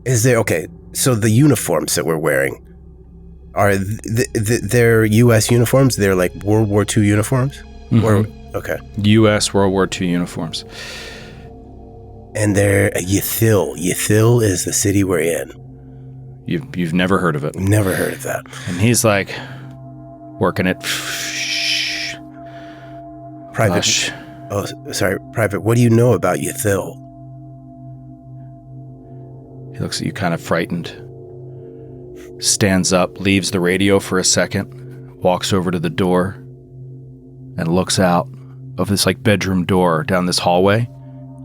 Is there, okay, so the uniforms that we're wearing, are they're U.S. uniforms? They're like World War II uniforms? Mm-hmm. Or, okay. U.S. World War II uniforms. And they're Yathil. Yathil is the city we're in. You've never heard of it. Never heard of that. And he's like, working it. Private. Hush. Oh, sorry, Private. What do you know about Yathil? He looks at you kind of frightened. Stands up, leaves the radio for a second, walks over to the door, and looks out of this like bedroom door down this hallway.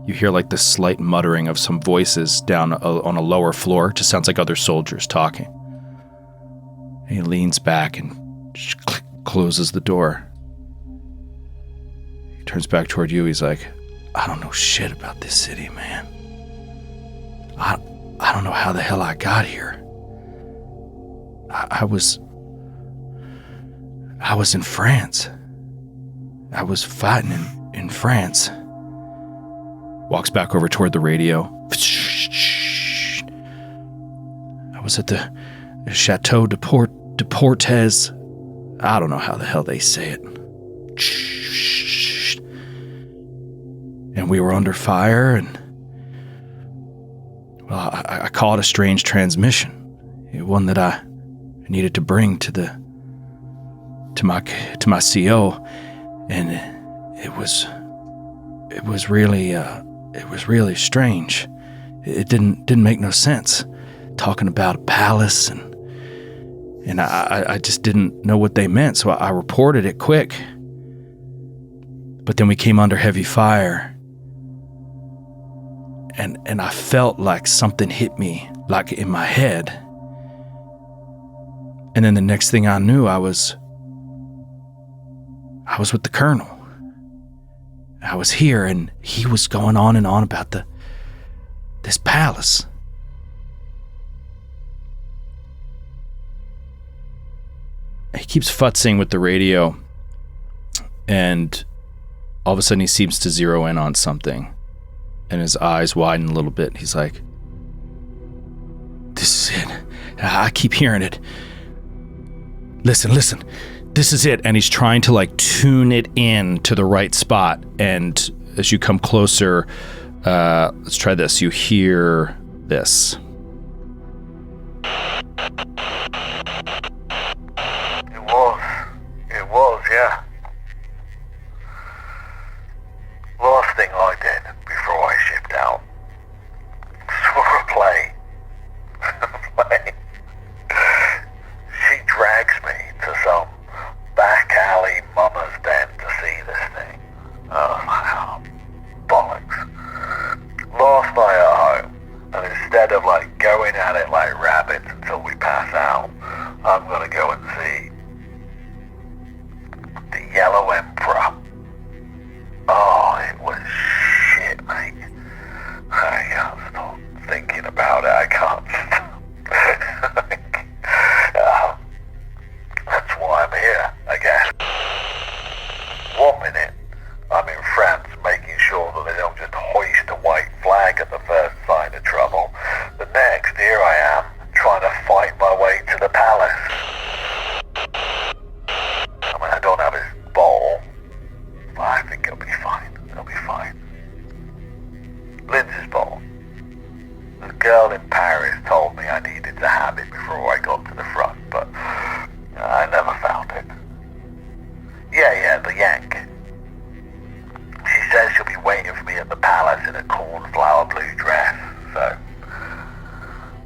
You hear like this slight muttering of some voices down on a lower floor. Just sounds like other soldiers talking. And he leans back and closes the door. He turns back toward you. He's like, I don't know shit about this city, man. I don't know how the hell I got here. I was in France. I was fighting in France. Walks back over toward the radio. I was at the Chateau de Portes. I don't know how the hell they say it. And we were under fire, and well, I caught a strange transmission, one that I needed to bring to my CO, and it was really strange. It didn't make no sense, talking about a palace, and I just didn't know what they meant, so I reported it quick. But then we came under heavy fire. And I felt like something hit me, like in my head. And then the next thing I knew, I was with the colonel. I was here, and he was going on and on about this palace. He keeps futzing with the radio, and all of a sudden he seems to zero in on something. And his eyes widen a little bit. He's like, this is it. I keep hearing it. Listen. This is it. And he's trying to like tune it in to the right spot. And as you come closer, let's try this. You hear this. It was, yeah. Last thing I did before I shipped out. Saw a play. She drags me to some back alley mama's den to see this thing. Oh, bollocks. Last night at home, and instead of like going at it like rabbits until we pass out, I'm gonna go and see the Yellow Emperor. Oh, it was shit, mate. I can't stop thinking about it. I can't stop. That's why I'm here, I guess. 1 minute, I'm in France making sure that they don't just hoist a white flag the Yank. She says she'll be waiting for me at the palace in a cornflower blue dress, so...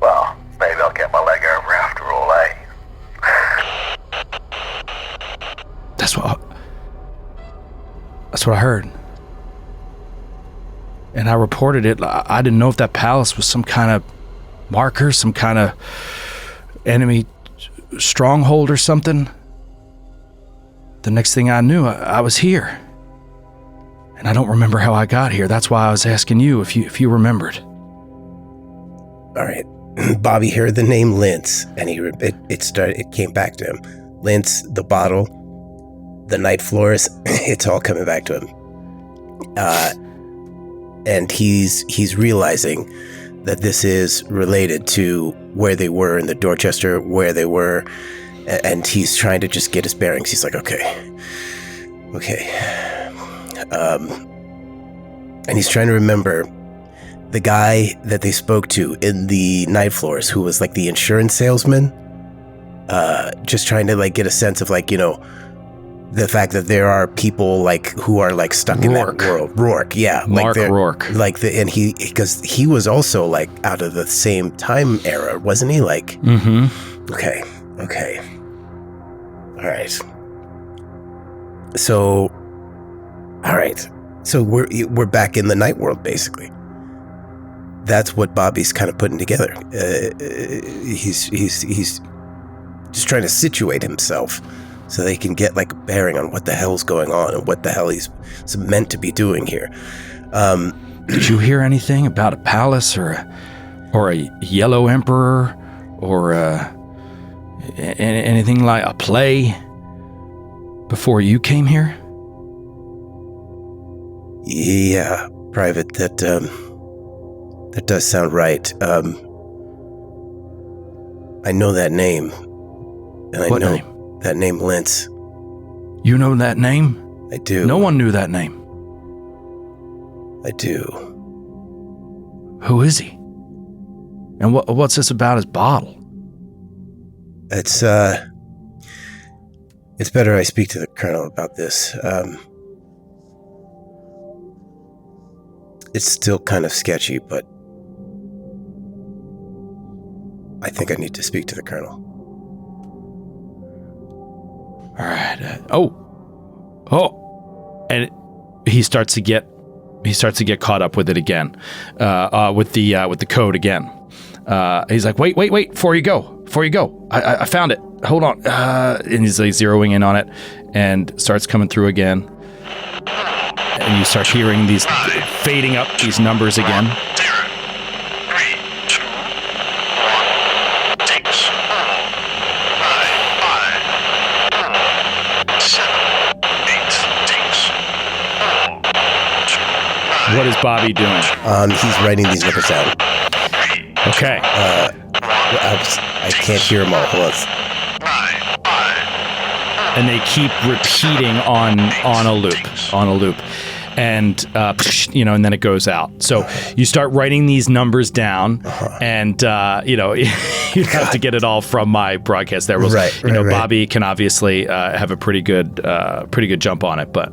Well, maybe I'll get my leg over after all, eh? That's what I heard. And I reported it. I didn't know if that palace was some kind of marker, some kind of enemy stronghold or something. The next thing I knew, I was here. And I don't remember how I got here. That's why I was asking you if you remembered. All right. Bobby heard the name Lince, and it came back to him. Lince, the bottle, the night floors, it's all coming back to him. And he's realizing that this is related to where they were in the Dorchester, where they were, and he's trying to just get his bearings. He's like, okay. And he's trying to remember the guy that they spoke to in the night floors, who was like the insurance salesman, just trying to like get a sense of like, you know, the fact that there are people like who are like stuck in that world. Rourke, yeah. Mark Rourke. Because he was also like out of the same time era, wasn't he? Like, Okay. All right. So, So we're back in the night world, basically. That's what Bobby's kind of putting together. He's just trying to situate himself so they can get like a bearing on what the hell's going on and what the hell he's meant to be doing here. Did you hear anything about a palace or a yellow emperor or anything like a play before you came here? Yeah, Private, that does sound right. I know that name. And I know that name, Lince. You know that name? I do. No one knew that name. I do. Who is he? And what's this about his bottle? It's better I speak to the Colonel about this. It's still kind of sketchy, but I think I need to speak to the Colonel. All right. And he starts to get caught up with it again, with the code again. He's like, wait, before you go, I found it. Hold on. And he's like zeroing in on it and starts coming through again. And you start hearing these fading up, these numbers again. 3, 2, 1, takes 4, 9, 5, 7, 8, takes 4, 2, 9. What is Bobby doing? He's writing these numbers down. Okay. I can't hear them all. Hold on. And they keep repeating on a loop. And, and then it goes out. So you start writing these numbers down, and, you have to get it all from my broadcast there. Right. Bobby can obviously have a pretty good jump on it, but,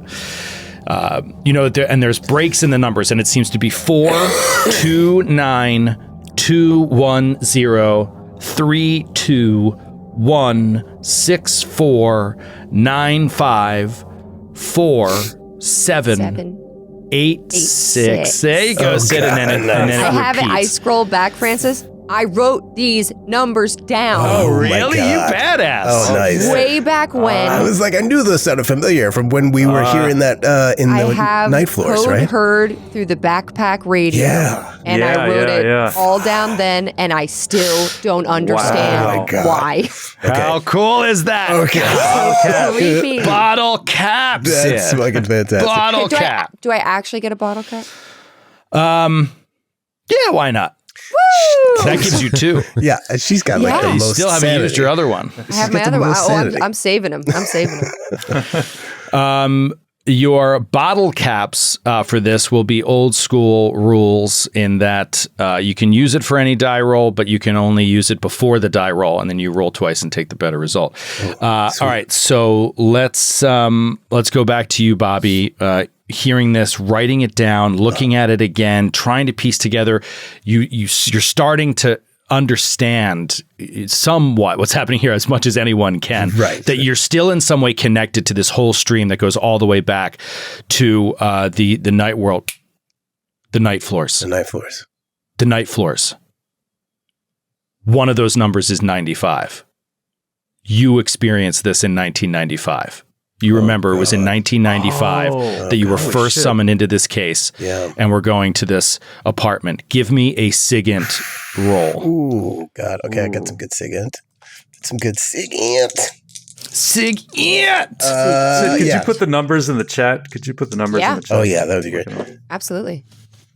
and there's breaks in the numbers, and it seems to be 4, 2, 9, 2, 1, 0, 3, 2, 1, 6, 4, 9, 5, 4, 7, 8, 6. There you go, Sid, and then it repeats. I have it. I scroll back, Francis. I wrote these numbers down. Oh, really? You badass. Oh, nice. Way back when. I was like, I knew those sounded familiar from when we were hearing that in the night floors, right? I have heard through the backpack radio. Yeah. And I wrote it all down then, and I still don't understand why. How cool is that? Okay. Bottle cap. That's fucking fantastic. Bottle cap. Do I actually get a bottle cap? Yeah, why not? Woo! That gives you 2. Yeah, she's got like the You most still haven't used your other one. I have my other one. I'm saving them. Your bottle caps for this will be old school rules in that you can use it for any die roll, but you can only use it before the die roll, and then you roll twice and take the better result. All right, so let's go back to you, Bobby. Hearing this, writing it down, looking at it again, trying to piece together. You're starting to understand somewhat what's happening here as much as anyone can. Right. That you're still in some way connected to this whole stream that goes all the way back to the night world, the night floors. The night floors. The night floors. One of those numbers is 95. You experienced this in 1995. You remember it was in 1995 that you were first summoned into this case, and we're going to this apartment. Give me a SIGINT roll. Ooh, God. Okay, I got some good SIGINT. SIGINT. Sid, could you put the numbers in the chat? Could you put the numbers in the chat? Oh, yeah, that would be great. Absolutely.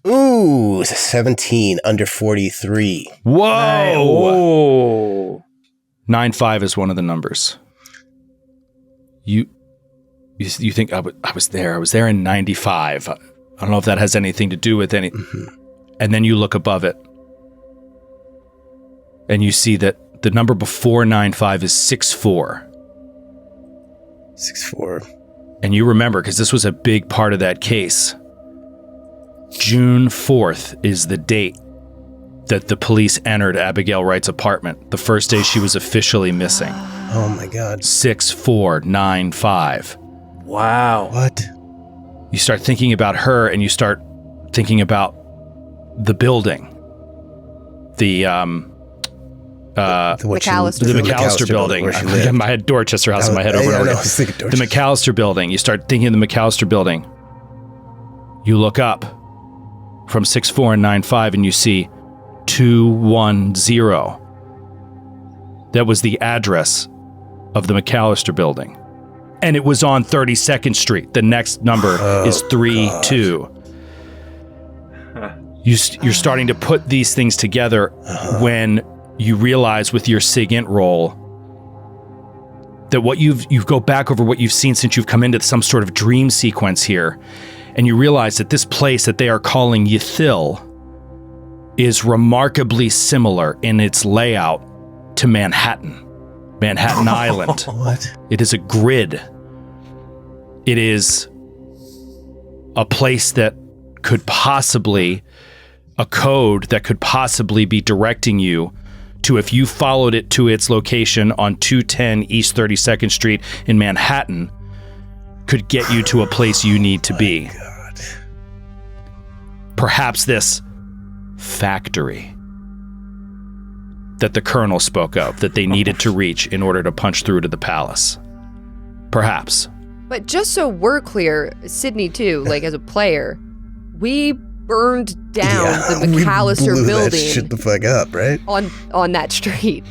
Ooh, 17 under 43. Whoa! 95 is one of the numbers. You think I was there? I was there in 95. I don't know if that has anything to do with any. Mm-hmm. And then you look above it, and you see that the number before 95 is 64. 64. And you remember, because this was a big part of that case, June 4th is the date that the police entered Abigail Wright's apartment, the first day she was officially missing. Oh my God. 6495. Wow. What? You start thinking about her, and you start thinking about the building. The McAllister building. I had Dorchester House in my head over and over again. The McAllister building. You start thinking of the McAllister building. You look up from 64 and 95, and you see 210. That was the address of the McAllister building. And it was on 32nd Street. The next number is 32. You're starting to put these things together when you realize with your SIGINT roll that what you go back over what you've seen since you've come into some sort of dream sequence here, and you realize that this place that they are calling Ythil is remarkably similar in its layout to Manhattan Island. What? It is a grid. It is a place that could possibly, a code that could possibly be directing you to, if you followed it to its location on 210 East 32nd Street in Manhattan, could get you to a place you need to be. God. Perhaps this factory that the colonel spoke of, that they needed to reach in order to punch through to the palace. Perhaps. But just so we're clear, Sydney too, like as a player, we burned down the McAllister we blew building. That shit the fuck up, right? On that street.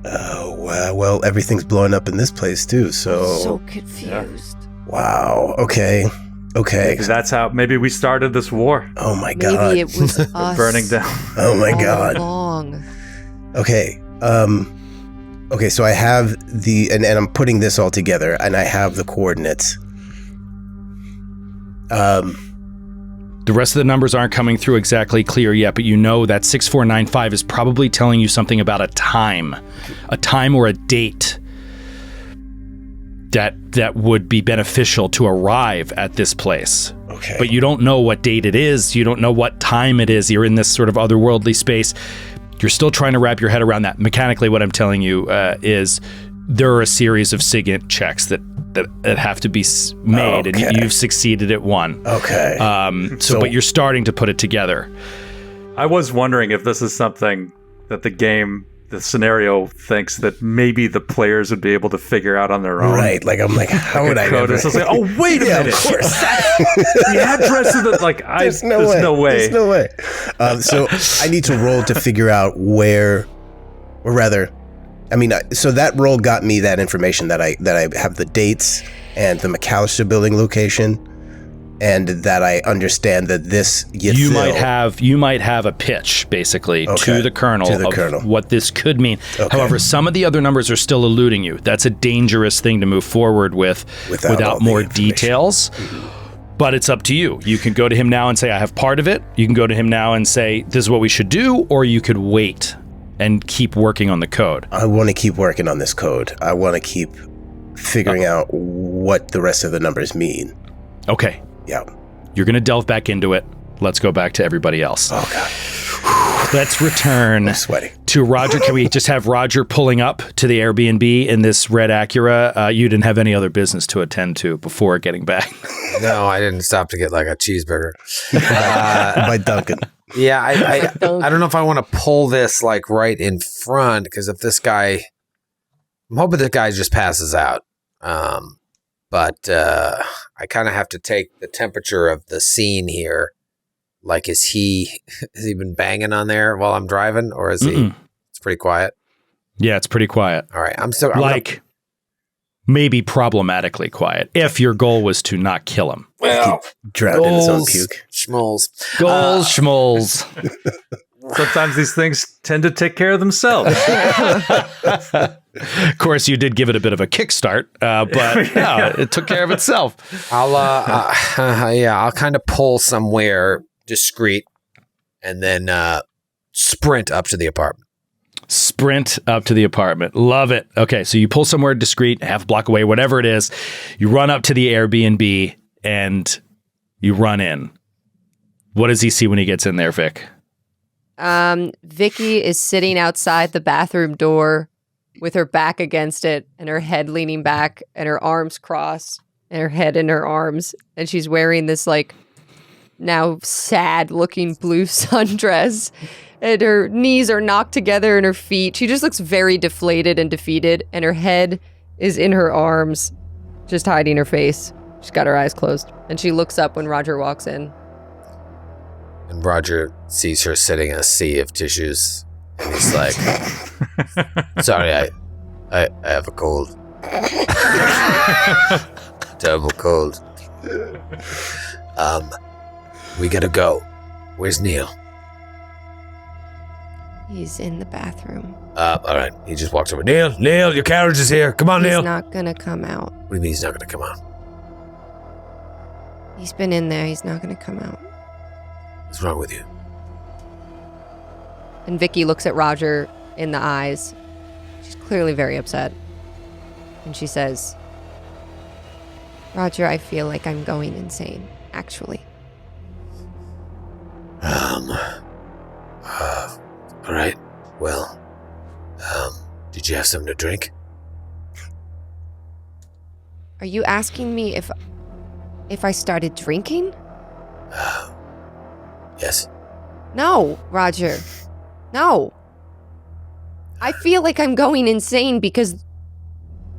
Oh, wow. Well, everything's blowing up in this place too, so... I'm so confused. Wow. Okay. Maybe that's how, maybe we started this war. Oh my God. Maybe it was us. Burning down. Oh my all God. along. Okay. Okay, so I have and I'm putting this all together, and I have the coordinates. The rest of the numbers aren't coming through exactly clear yet, but you know that 6495 is probably telling you something about a time or a date that would be beneficial to arrive at this place. Okay. But you don't know what date it is. You don't know what time it is. You're in this sort of otherworldly space. You're still trying to wrap your head around that. Mechanically, what I'm telling you is there are a series of SIGINT checks that have to be made, and you've succeeded at one. Okay. But you're starting to put it together. I was wondering if this is something that the scenario thinks that maybe the players would be able to figure out on their own. Right. Like, I'm like, how would I ever... It's like, oh, wait a minute. Of course. The address of the... Like, There's no way. There's no way. So I need to roll to figure out where... Or rather... I mean, so that roll got me that information that I have the dates and the McAllister building location. and that I understand that this you might have a pitch basically to the colonel of what this could mean. Okay. However, some of the other numbers are still eluding you. That's a dangerous thing to move forward with without more details. But it's up to you. You can go to him now and say, I have part of it. You can go to him now and say, this is what we should do, or you could wait and keep working on the code. I want to keep working on this code. I want to keep figuring out what the rest of the numbers mean. Okay. Yeah. You're going to delve back into it. Let's go back to everybody else. Oh, God. Let's return to Roger. Can we just have Roger pulling up to the Airbnb in this red Acura? You didn't have any other business to attend to before getting back. No, I didn't stop to get like a cheeseburger. By Duncan. Yeah, I don't know if I want to pull this like right in front, because if this guy, I'm hoping this guy just passes out. But I kind of have to take the temperature of the scene here. Like, has he been banging on there while I'm driving, or is he? It's pretty quiet. Yeah, it's pretty quiet. All right, I'm maybe problematically quiet. If your goal was to not kill him, drowned in his own puke. Schmoles. Schmoles. Sometimes these things tend to take care of themselves. Of course, you did give it a bit of a kickstart, but no, it took care of itself. I'll kind of pull somewhere discreet and then sprint up to the apartment. Sprint up to the apartment. Love it. Okay, so you pull somewhere discreet, half a block away, whatever it is. You run up to the Airbnb and you run in. What does he see when he gets in there, Vic? Vicki is sitting outside the bathroom door with her back against it and her head leaning back and her arms crossed and her head in her arms. And she's wearing this like now sad looking blue sundress and her knees are knocked together and her feet. She just looks very deflated and defeated, and her head is in her arms, just hiding her face. She's got her eyes closed and she looks up when Roger walks in. And Roger sees her sitting in a sea of tissues, and he's like, sorry, I have a cold. Terrible cold. We gotta go. Where's Neal? He's in the bathroom. All right. He just walks over. Neal, your carriage is here. Come on, Neal. He's not gonna come out. What do you mean he's not gonna come out? He's been in there. He's not gonna come out. What's wrong with you? And Vicki looks at Roger in the eyes. She's clearly very upset. And she says, Roger, I feel like I'm going insane, actually. All right. Well, did you have something to drink? Are you asking me if I started drinking? Yes. No, Roger. No. I feel like I'm going insane because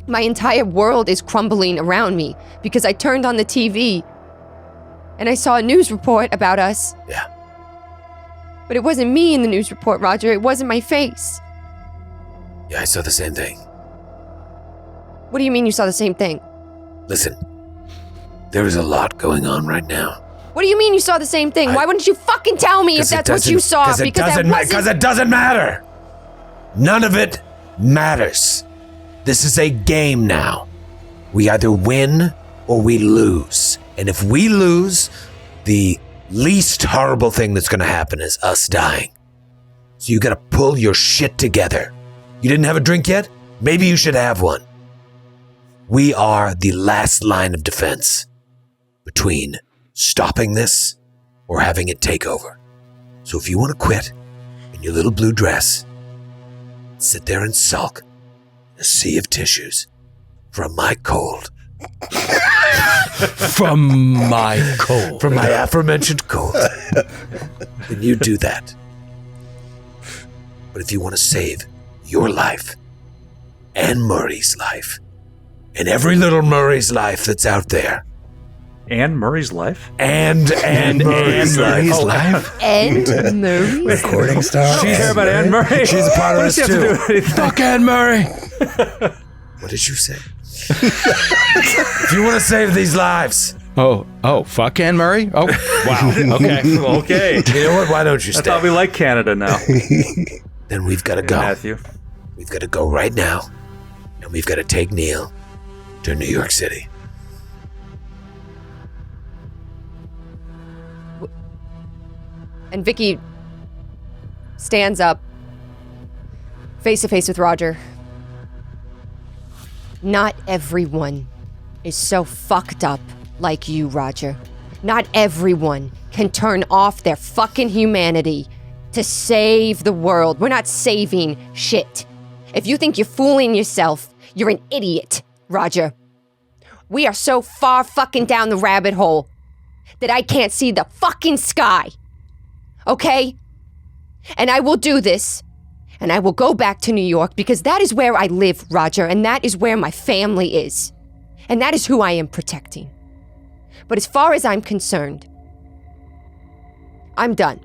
my entire world is crumbling around me, because I turned on the TV and I saw a news report about us. Yeah. But it wasn't me in the news report, Roger. It wasn't my face. Yeah, I saw the same thing. What do you mean you saw the same thing? Listen, there is a lot going on right now. What do you mean you saw the same thing? Why wouldn't you fucking tell me if that's what you saw? Because it doesn't matter. None of it matters. This is a game now. We either win or we lose. And if we lose, the least horrible thing that's going to happen is us dying. So you got to pull your shit together. You didn't have a drink yet? Maybe you should have one. We are the last line of defense between stopping this or having it take over. So if you want to quit in your little blue dress, sit there and sulk in a sea of tissues from my cold. From my cold. From my aforementioned cold. Then you do that. But if you want to save your life and Murray's life and every little Murray's life that's out there, And Murray's life? And Murray's life. And Murray? Recording star. She care about Anne Murray. She's a part of this too. Fuck Anne Murray. What did you say? If you want to save these lives, Oh, fuck Anne Murray? Oh, wow. Okay. Okay. You know what? Why don't you I stay? thought we liked Canada now. Then we've got to go. Matthew. We've got to go right now, and we've got to take Neal to New York City. And Vicki stands up, face to face with Roger. Not everyone is so fucked up like you, Roger. Not everyone can turn off their fucking humanity to save the world. We're not saving shit. If you think you're fooling yourself, you're an idiot, Roger. We are so far fucking down the rabbit hole that I can't see the fucking sky. Okay? And I will do this, and I will go back to New York because that is where I live, Roger, and that is where my family is. And that is who I am protecting. But as far as I'm concerned, I'm done.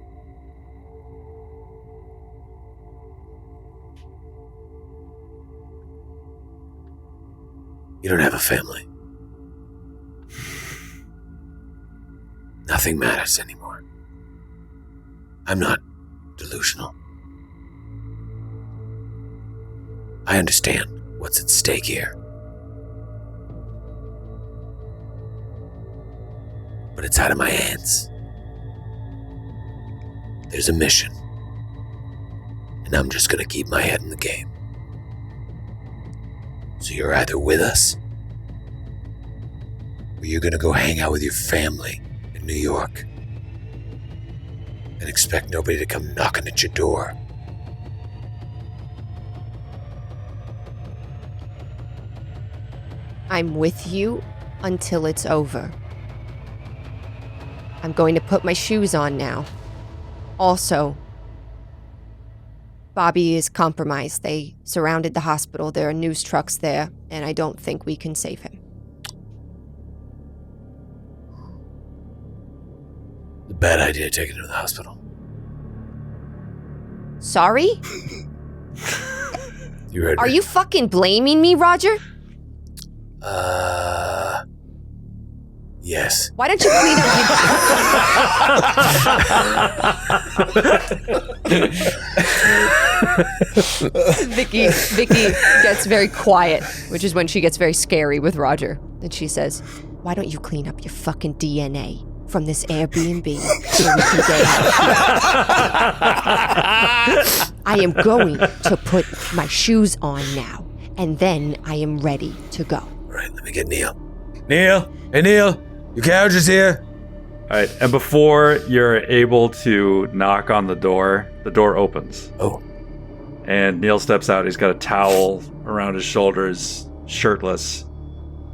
You don't have a family. Nothing matters anymore. I'm not delusional. I understand what's at stake here. But it's out of my hands. There's a mission. And I'm just gonna keep my head in the game. So you're either with us, or you're gonna go hang out with your family in New York and expect nobody to come knocking at your door. I'm with you until it's over. I'm going to put my shoes on now. Also, Bobby is compromised. They surrounded the hospital. There are news trucks there, and I don't think we can save him. It's a bad idea taking him to the hospital. Sorry? You heard Are me. you fucking blaming me, Roger? Yes. Why don't you clean up Vicki gets very quiet, which is when she gets very scary with Roger. And she says, why don't you clean up your fucking DNA from this Airbnb so we can get out? I am going to put my shoes on now, and then I am ready to go. All right, let me get Neal. Neal! Hey, Neal! Your carriage is here. All right, and before you're able to knock on the door opens. Oh. And Neal steps out. He's got a towel around his shoulders, shirtless,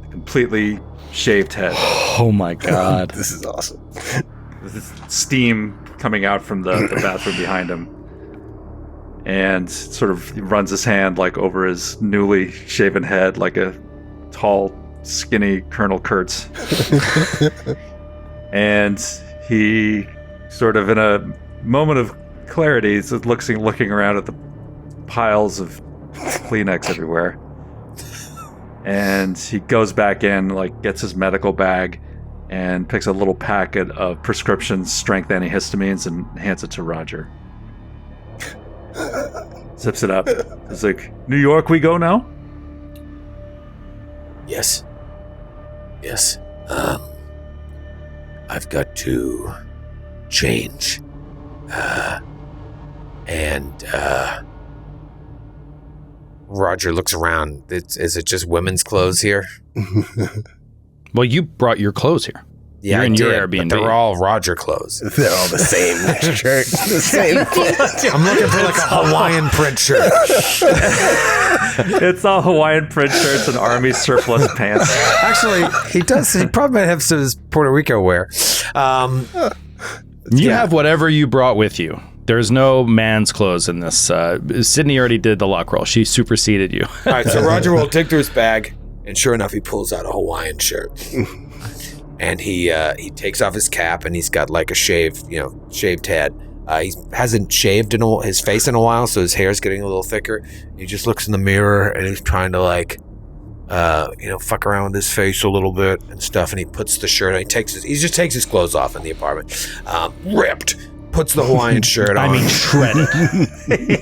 completely shaved head. Oh my God. This is awesome. With steam coming out from the bathroom behind him. And sort of runs his hand like over his newly shaven head like a tall, skinny Colonel Kurtz. And he sort of in a moment of clarity is looking around at the piles of Kleenex everywhere. And he goes back in, like gets his medical bag and picks a little packet of prescription strength antihistamines and hands it to Roger. Zips it up. He's like, New York we go now? Yes. Yes. I've got to change. Roger looks around. Is it just women's clothes here? Well, you brought your clothes here. Yeah, You're in your Airbnb. Airbnb. But they're all Roger clothes. They're all the same shirt. The same. I'm looking for like a Hawaiian print shirt. It's all Hawaiian print shirts and army surplus pants. Actually, he does. He probably might have some of his Puerto Rico wear. You have whatever you brought with you. There's no man's clothes in this. Sydney already did the lock roll. She superseded you. All right, so Roger will dig through his bag, and sure enough, he pulls out a Hawaiian shirt. And he takes off his cap, and he's got like a shaved head. He hasn't shaved his face in a while, so his hair's getting a little thicker. He just looks in the mirror, and he's trying to like fuck around with his face a little bit and stuff. And he puts the shirt on. He just takes his clothes off in the apartment. Ripped. Puts the Hawaiian shirt on. I mean, shredded.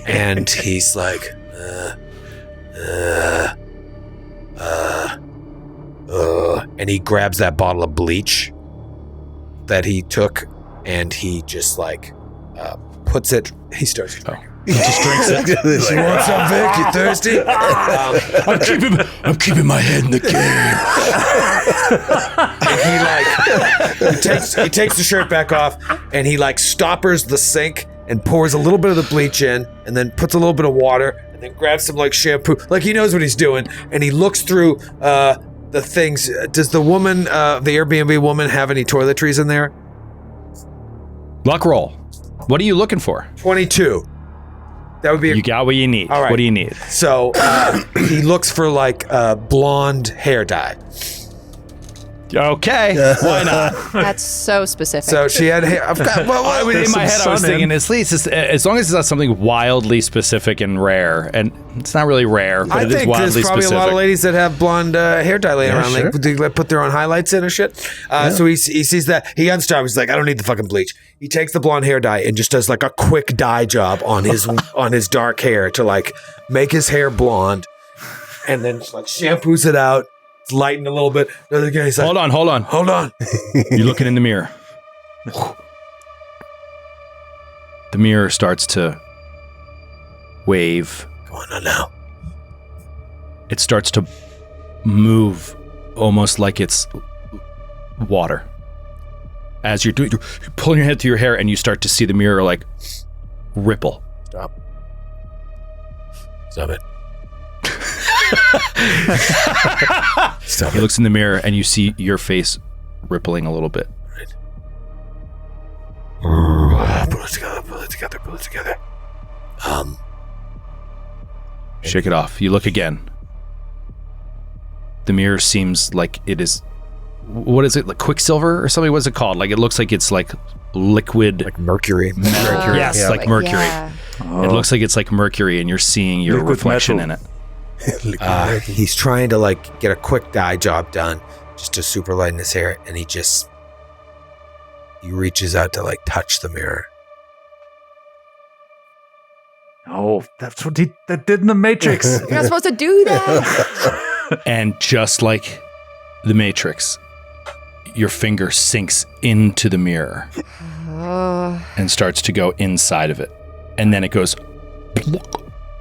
And he's like, and he grabs that bottle of bleach that he took, and he just like puts it. He starts. He just drinks it. You want some, Vic? You thirsty? I'm keeping my head in the game. And he takes the shirt back off, and he like stoppers the sink and pours a little bit of the bleach in, and then puts a little bit of water, and then grabs some like shampoo. Like he knows what he's doing, and he looks through the things. Does the woman, the Airbnb woman, have any toiletries in there? Luck roll. What are you looking for? 22. That would be. You got what you need. All right. What do you need? So he looks for like blonde hair dye. Okay, why not? That's so specific. So she had hair. I've got. Well, In my head, I was thinking, at least as long as it's not something wildly specific and rare, and it's not really rare, but I it is think wildly there's probably specific. a lot of ladies that have blonde hair dye laying around. sure. Like, they put their own highlights in or shit. So he sees that. He unstarts. He's like, I don't need the fucking bleach. He takes the blonde hair dye and just does like a quick dye job on his on his dark hair to like make his hair blonde, and then like shampoos it out. It's lightened a little bit. The other guy's like, Hold on. hold on. You're looking in the mirror. The mirror starts to wave. Going on now. It starts to move almost like it's water. As you're pulling your head through your hair, and you start to see the mirror like ripple. Stop it. Stop He it. looks in the mirror, and you see your face rippling a little bit. Pull it together. Shake it off. You look again. The mirror seems like it is. What is it? Like quicksilver or something? What's it called? Like it looks like it's like liquid. Like mercury. Mercury. Yes, Yeah. like mercury. Yeah. It looks like it's like mercury, and you're seeing your Liquid reflection metal. in it. He's trying to like get a quick dye job done, just to super lighten his hair, and he reaches out to like touch the mirror. Oh, that's what that did in the Matrix. You're not supposed to do that. And just like the Matrix, your finger sinks into the mirror and starts to go inside of it. And then it goes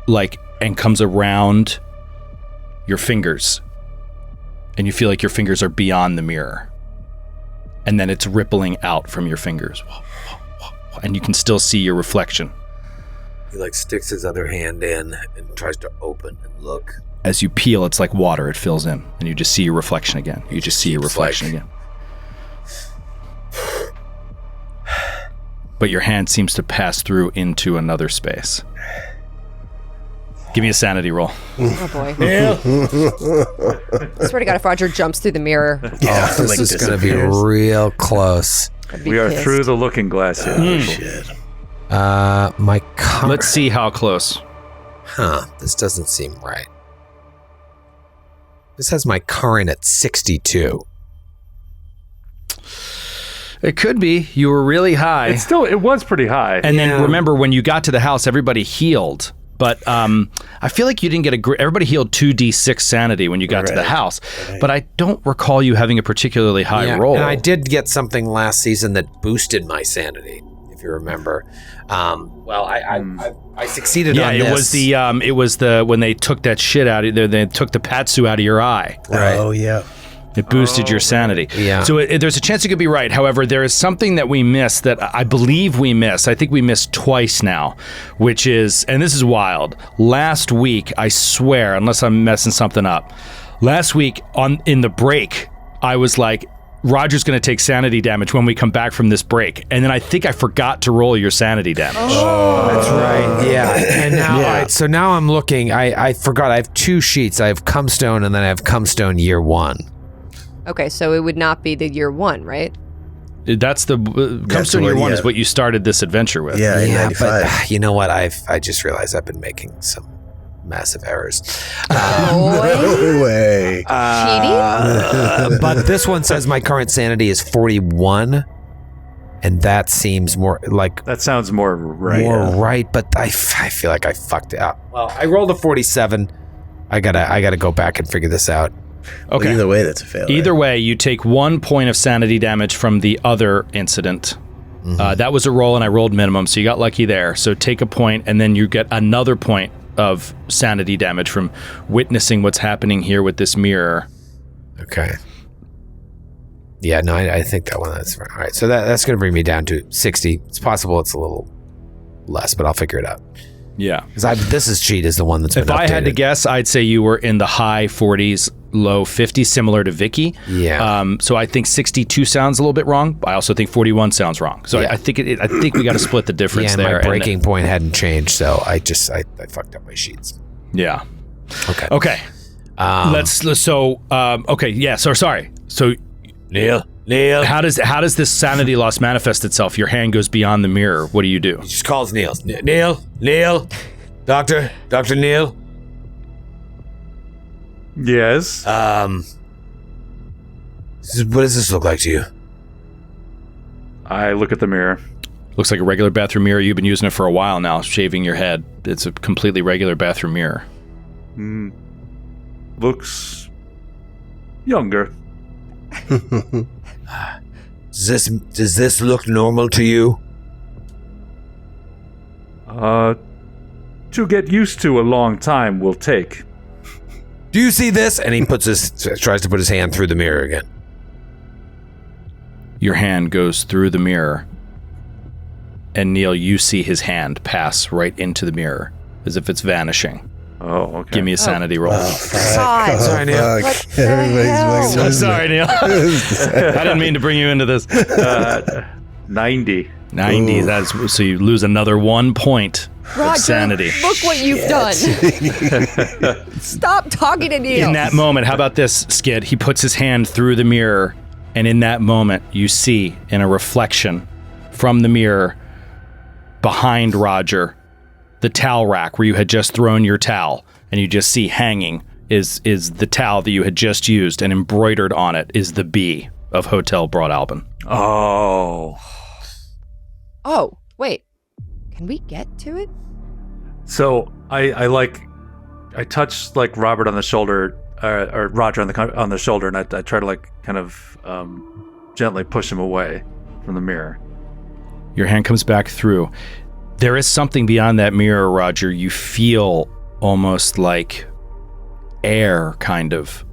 like and comes around your fingers. And you feel like your fingers are beyond the mirror. And then it's rippling out from your fingers. And you can still see your reflection. He like sticks his other hand in and tries to open and look. As you peel, it's like water. It fills in, and you just see your reflection again. You just see your reflection again. But your hand seems to pass through into another space. Give me a sanity roll. Oh boy. I swear to God, if Roger jumps through the mirror, Yeah, This like is going to be disappears. real close. I'd be We are pissed. through the looking glass here. Shit. My current... Let's see how close. This doesn't seem right. This has my current at 62. It could be. You were really high. It was pretty high. And Yeah. then remember, when you got to the house, everybody healed. But I feel like you didn't get everybody healed 2d6 sanity when you got to the house. But I don't recall you having a particularly high roll. And I did get something last season that boosted my sanity, if you remember. I succeeded on this. it was the when they took that shit out of they took the patsu out of your eye. Right. Oh, yeah. It boosted your sanity. Yeah. So there's a chance you could be right. However, there is something that we missed that I believe we missed. I think we missed twice now, which is, and this is wild. Last week, I swear, unless I'm messing something up, last week in the break, I was like, Roger's going to take sanity damage when we come back from this break. And then I think I forgot to roll your sanity damage. That's right. Yeah. And now, all right, so now I'm looking. I forgot. I have two sheets. I have Cumstone, and then I have Cumstone Year 1. Okay, so it would not be the year one, right? That's the Cumstone Year 1 is what you started this adventure with. Yeah, in 95. But you know what? I just realized I've been making some massive errors. No way. But this one says my current sanity is 41, and that seems more like That sounds more right. right. But I feel like I fucked it up. Well, I rolled a 47. I gotta go back and figure this out. Okay. Well, either way, that's a failure. Either way, you take 1 point of sanity damage from the other incident. That was a roll, and I rolled minimum, so you got lucky there. So take a point, and then you get another point of sanity damage from witnessing what's happening here with this mirror. Okay. Yeah, no, I think that one, that's right. All right, so that's going to bring me down to 60. It's possible it's a little less, but I'll figure it out. Yeah. Because this is cheat is the one that's been If I had to updated. guess, I'd say you were in the high 40s, low 50s, similar to Vicki. Yeah. So I think 62 sounds a little bit wrong. I also think 41 sounds wrong. So Yeah. I think we got to split the difference and there. my breaking point hadn't changed, so I fucked up my sheets. Yeah. Okay. Okay. Sorry. So Neal. how does this sanity loss manifest itself? Your hand goes beyond the mirror. What do you do? He just calls Neal. Neal. Dr. Neal. Yes. What does this look like to you? I look at the mirror. Looks like a regular bathroom mirror. You've been using it for a while now, shaving your head. It's a completely regular bathroom mirror. Looks younger. Does this look normal to you? To get used to a long time will take. Do you see this? And he tries to put his hand through the mirror again. Your hand goes through the mirror, and Neal, you see his hand pass right into the mirror, as if it's vanishing. Oh, okay. Give me a sanity roll. God. Sorry, Neal. What the hell? I'm sorry, Neal. I didn't mean to bring you into this. 90. 90. So you lose another 1 point Roger, of sanity. look what you've done. Stop talking to Neal. In that moment, how about this, Skid? He puts his hand through the mirror, and in that moment, you see in a reflection from the mirror behind Roger, the towel rack where you had just thrown your towel, and you just see hanging is the towel that you had just used, and embroidered on it is the B of Hotel Broad Alban. Oh. Oh, wait. Can we get to it? So I touch like Robert on the shoulder, or Roger on the shoulder, and I try to like kind of gently push him away from the mirror. Your hand comes back through. There is something beyond that mirror, Roger. You feel almost like air, kind of,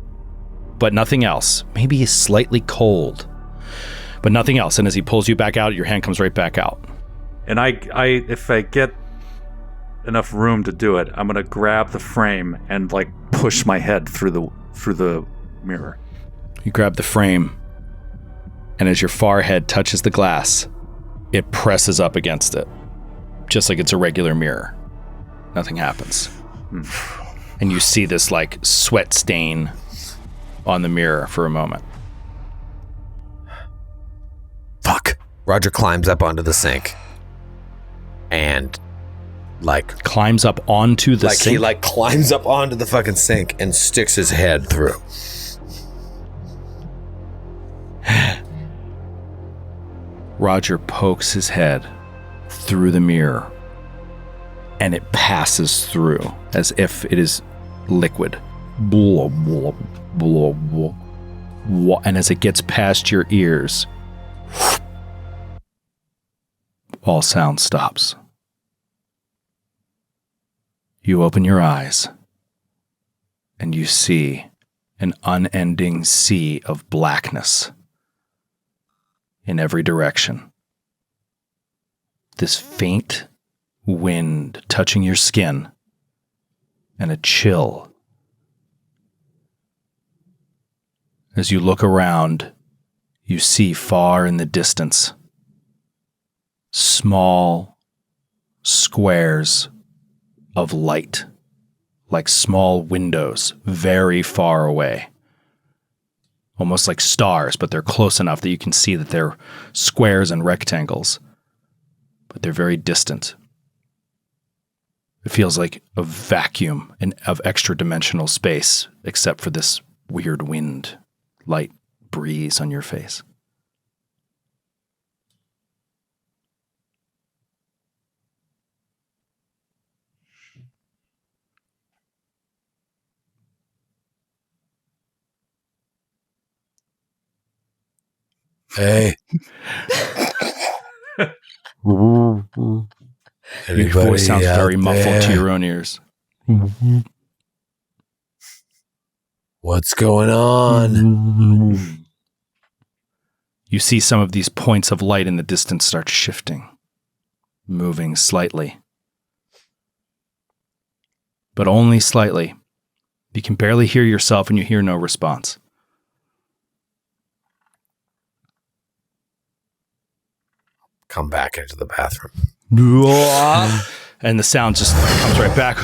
but nothing else. Maybe slightly cold, but nothing else. And as he pulls you back out, your hand comes right back out. And I if I get enough room to do it, I'm gonna grab the frame and like push my head through the mirror. You grab the frame, and as your forehead touches the glass, it presses up against it, just like it's a regular mirror. Nothing happens. And you see this like sweat stain on the mirror for a moment. Fuck. Roger climbs up onto the sink. And Climbs up onto the sink. he climbs up onto the fucking sink and sticks his head through. Roger pokes his head through the mirror, and it passes through as if it is liquid. Blah, blah, blah, blah, blah. And as it gets past your ears, all sound stops. You open your eyes, and you see an unending sea of blackness in every direction. This faint wind touching your skin, and a chill. As you look around, you see far in the distance small squares of light, like small windows very far away. Almost like stars, but they're close enough that you can see that they're squares and rectangles, but they're very distant. It feels like a vacuum of extra-dimensional space, except for this weird wind, light breeze on your face. Hey. Your voice sounds very muffled to your own ears. What's going on? You see some of these points of light in the distance start shifting, moving slightly. But only slightly. You can barely hear yourself and you hear no response. Come back into the bathroom. And the sound just comes right back.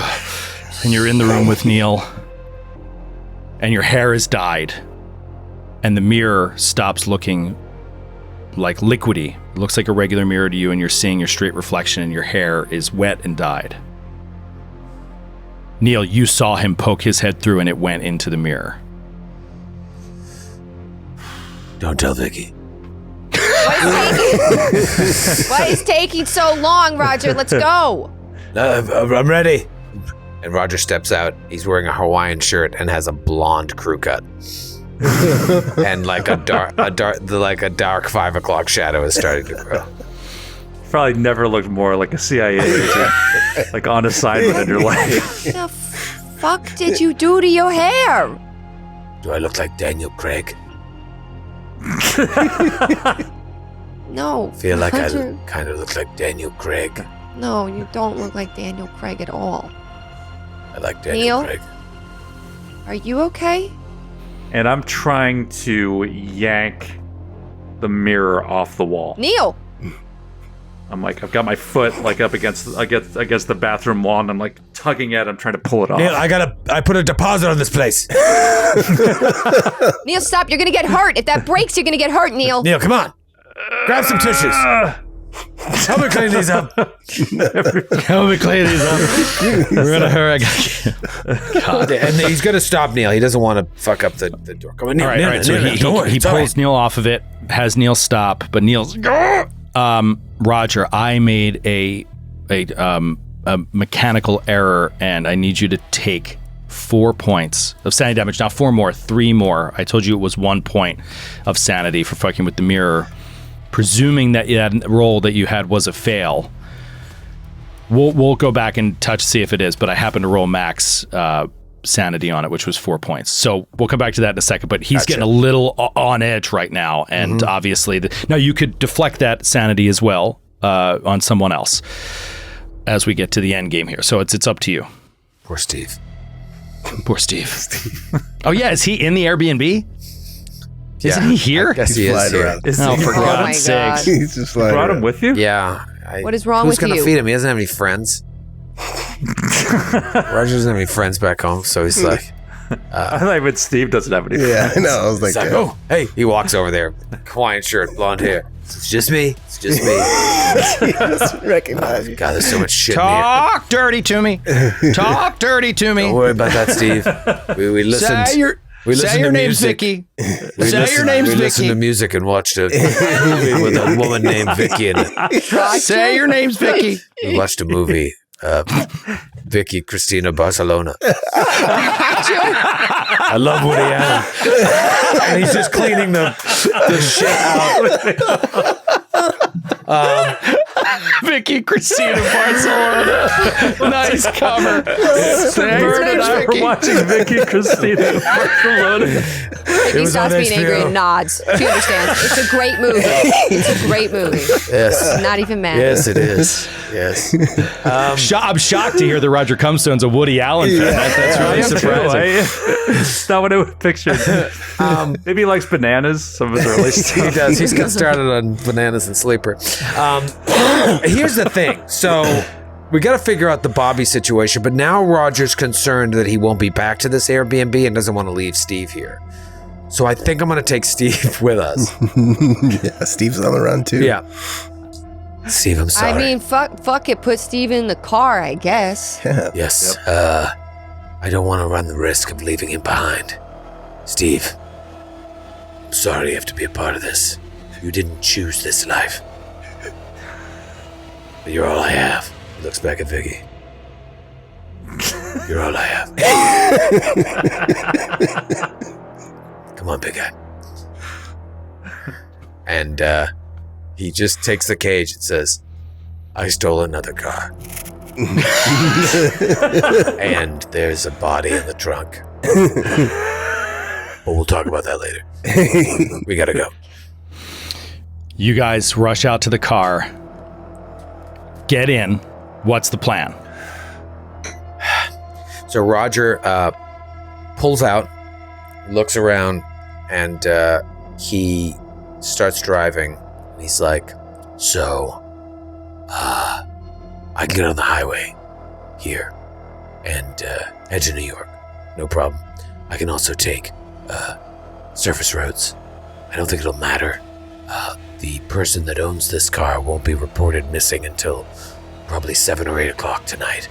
And you're in the room with Neal. And your hair is dyed. And the mirror stops looking like liquidy. It looks like a regular mirror to you, and you're seeing your straight reflection, and your hair is wet and dyed. Neal, you saw him poke his head through, and it went into the mirror. Don't tell Vicki. Why is taking so long, Roger? Let's go. I'm ready. And Roger steps out. He's wearing a Hawaiian shirt and has a blonde crew cut. And like a dark 5 o'clock shadow is starting to grow. Probably never looked more like a CIA agent, like on assignment in your life. What the fuck did you do to your hair? Do I look like Daniel Craig? No. Feel like Hunter. I kind of look like Daniel Craig. No, you don't look like Daniel Craig at all. I like Daniel Neal? Craig. Are you okay? And I'm trying to yank the mirror off the wall. Neal! I'm like, I've got my foot like up against the bathroom wall, and I'm like tugging at it. I'm trying to pull it off. Neal, I put a deposit on this place. Neal, stop. You're going to get hurt. If that breaks, you're going to get hurt, Neal. Neal, come on. Grab some tissues. Help me clean these up. Help me clean these up. We're gonna hurry. I got you. God. And he's going to stop Neal. He doesn't want to fuck up the door. Come on, Neal. All right. So he pulls Neal off of it, has Neal stop, but Neal's... Roger, I made a mechanical error, and I need you to take 4 points of sanity damage. Not 4 more, 3 more. I told you it was 1 point of sanity for fucking with the mirror. Presuming that that roll that you had was a fail. We'll go back and see if it is, but I happened to roll max sanity on it, which was 4 points. So we'll come back to that in a second, but he's getting a little on edge right now, and obviously... now, you could deflect that sanity as well on someone else as we get to the end game here. So it's up to you. Poor Steve. Poor Steve. Oh, yeah. Is he in the Airbnb? Isn't he here? I guess he is here. Oh, for God's sakes. He's just You brought him with you? Yeah. What is wrong with Who's going you? to feed him? He doesn't have any friends. Roger doesn't have any friends back home, so he's like... I thought even Steve doesn't have any Yeah, friends. I know. I was like, oh, hey. He walks over there. Hawaiian shirt, blonde hair. It's just me. It's just me. he doesn't recognize you. God, there's so much shit in here. Talk dirty to me. Talk dirty to me. Don't worry about that, Steve. We listened. Say your name's music. Vicky. Say your name's We listened to Vicky. music and watched a movie with a woman named Vicki in it. Say your name's Vicky. We watched a movie. Vicki Cristina Barcelona. I love Woody Allen. And he's just cleaning the shit out. Vicky Cristina Barcelona. Nice cover. Bird and I were watching Vicki Cristina Barcelona. Vicky stops being angry and nods. She understands. It's a great movie. It's a great movie. Yes. I'm not even mad. Yes, it is. Yes. I'm shocked to hear that Roger Cumstone's a Woody Allen fan. That's really surprising. It's not what I would picture. Maybe he likes bananas. Some of his early stuff. He does. He's got started on Bananas and Sleeper. Here's the thing. So we got to figure out the Bobby situation, but now Roger's concerned that he won't be back to this Airbnb and doesn't want to leave Steve here. So I think I'm going to take Steve with us. Yeah, Steve's on the run too. Yeah. Steve, I'm sorry. I mean, fuck it. Put Steve in the car, I guess. Yes. I don't want to run the risk of leaving him behind. Steve, I'm sorry you have to be a part of this. You didn't choose this life. But you're all I have. He looks back at Vicki. You're all I have. Come on, big guy. And he just takes the cage and says, I stole another car. And there's a body in the trunk. But we'll talk about that later. We gotta go. You guys rush out to the car. Get in. What's the plan? So Roger pulls out, looks around, and he starts driving. He's like, so, I can get on the highway here and head to New York. No problem. I can also take surface roads. I don't think it'll matter. The person that owns this car won't be reported missing until probably 7 or 8 o'clock tonight.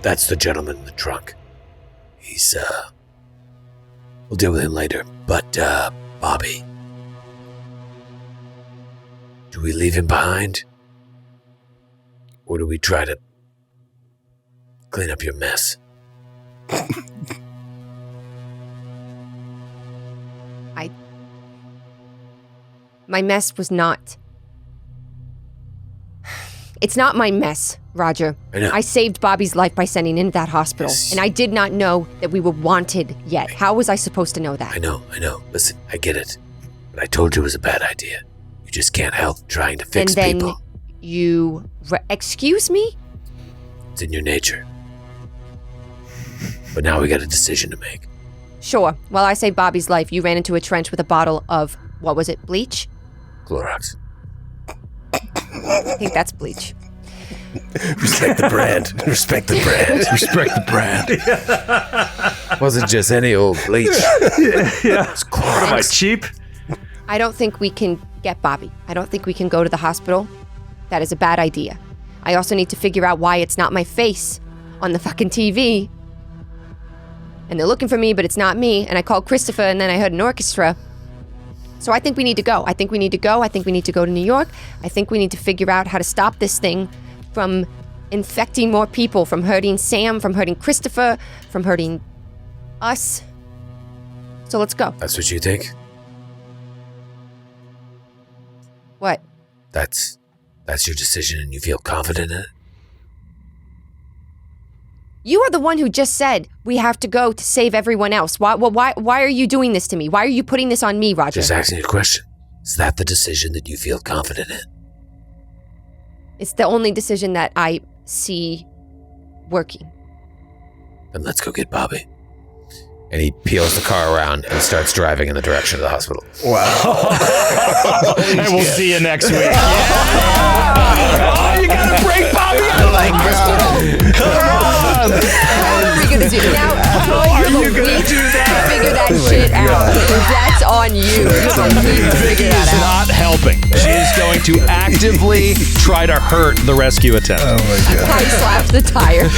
That's the gentleman in the trunk. He's, we'll deal with him later. But, Bobby, do we leave him behind? Or do we try to clean up your mess? My mess was not. It's not my mess, Roger. I know. I saved Bobby's life by sending him to that hospital, Yes. and I did not know that we were wanted yet. How was I supposed to know that? I know. Listen, I get it. But I told you it was a bad idea. You just can't help trying to fix and then people. you... excuse me? It's in your nature. But now we got a decision to make. Sure. While I saved Bobby's life, you ran into a trench with a bottle of, what was it, bleach? Clorox. I think that's bleach. Respect the brand. Respect the brand. Respect the brand. Wasn't just any old bleach. Yeah. It's What am I, Clorox. cheap? I don't think we can get Bobby. I don't think we can go to the hospital. That is a bad idea. I also need to figure out why it's not my face on the fucking TV. And they're looking for me, but it's not me. And I called Christopher, and then I heard an orchestra. So I think we need to go. I think we need to go to New York. I think we need to figure out how to stop this thing from infecting more people, from hurting Sam, from hurting Christopher, from hurting us. So let's go. That's what you think? What? That's your decision and you feel confident in it? You are the one who just said we have to go to save everyone else. Why are you doing this to me? Why are you putting this on me, Roger? Just asking you a question. Is that the decision that you feel confident in? It's the only decision that I see working. Then let's go get Bobby. And he peels the car around and starts driving in the direction of the hospital. Wow. And we'll see you next week. Oh, you gotta break Bobby out of the hospital. Come on. Figure this out. Now, you have a week to figure that shit out. That's on you. You have a week to figure that Is out. not helping. She is going to actively try to hurt the rescue attempt. Oh my god. I slapped the tires.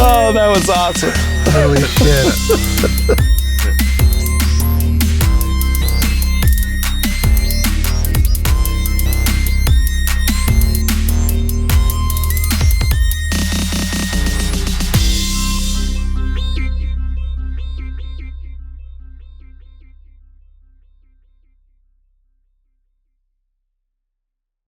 Oh, that was awesome. Holy shit.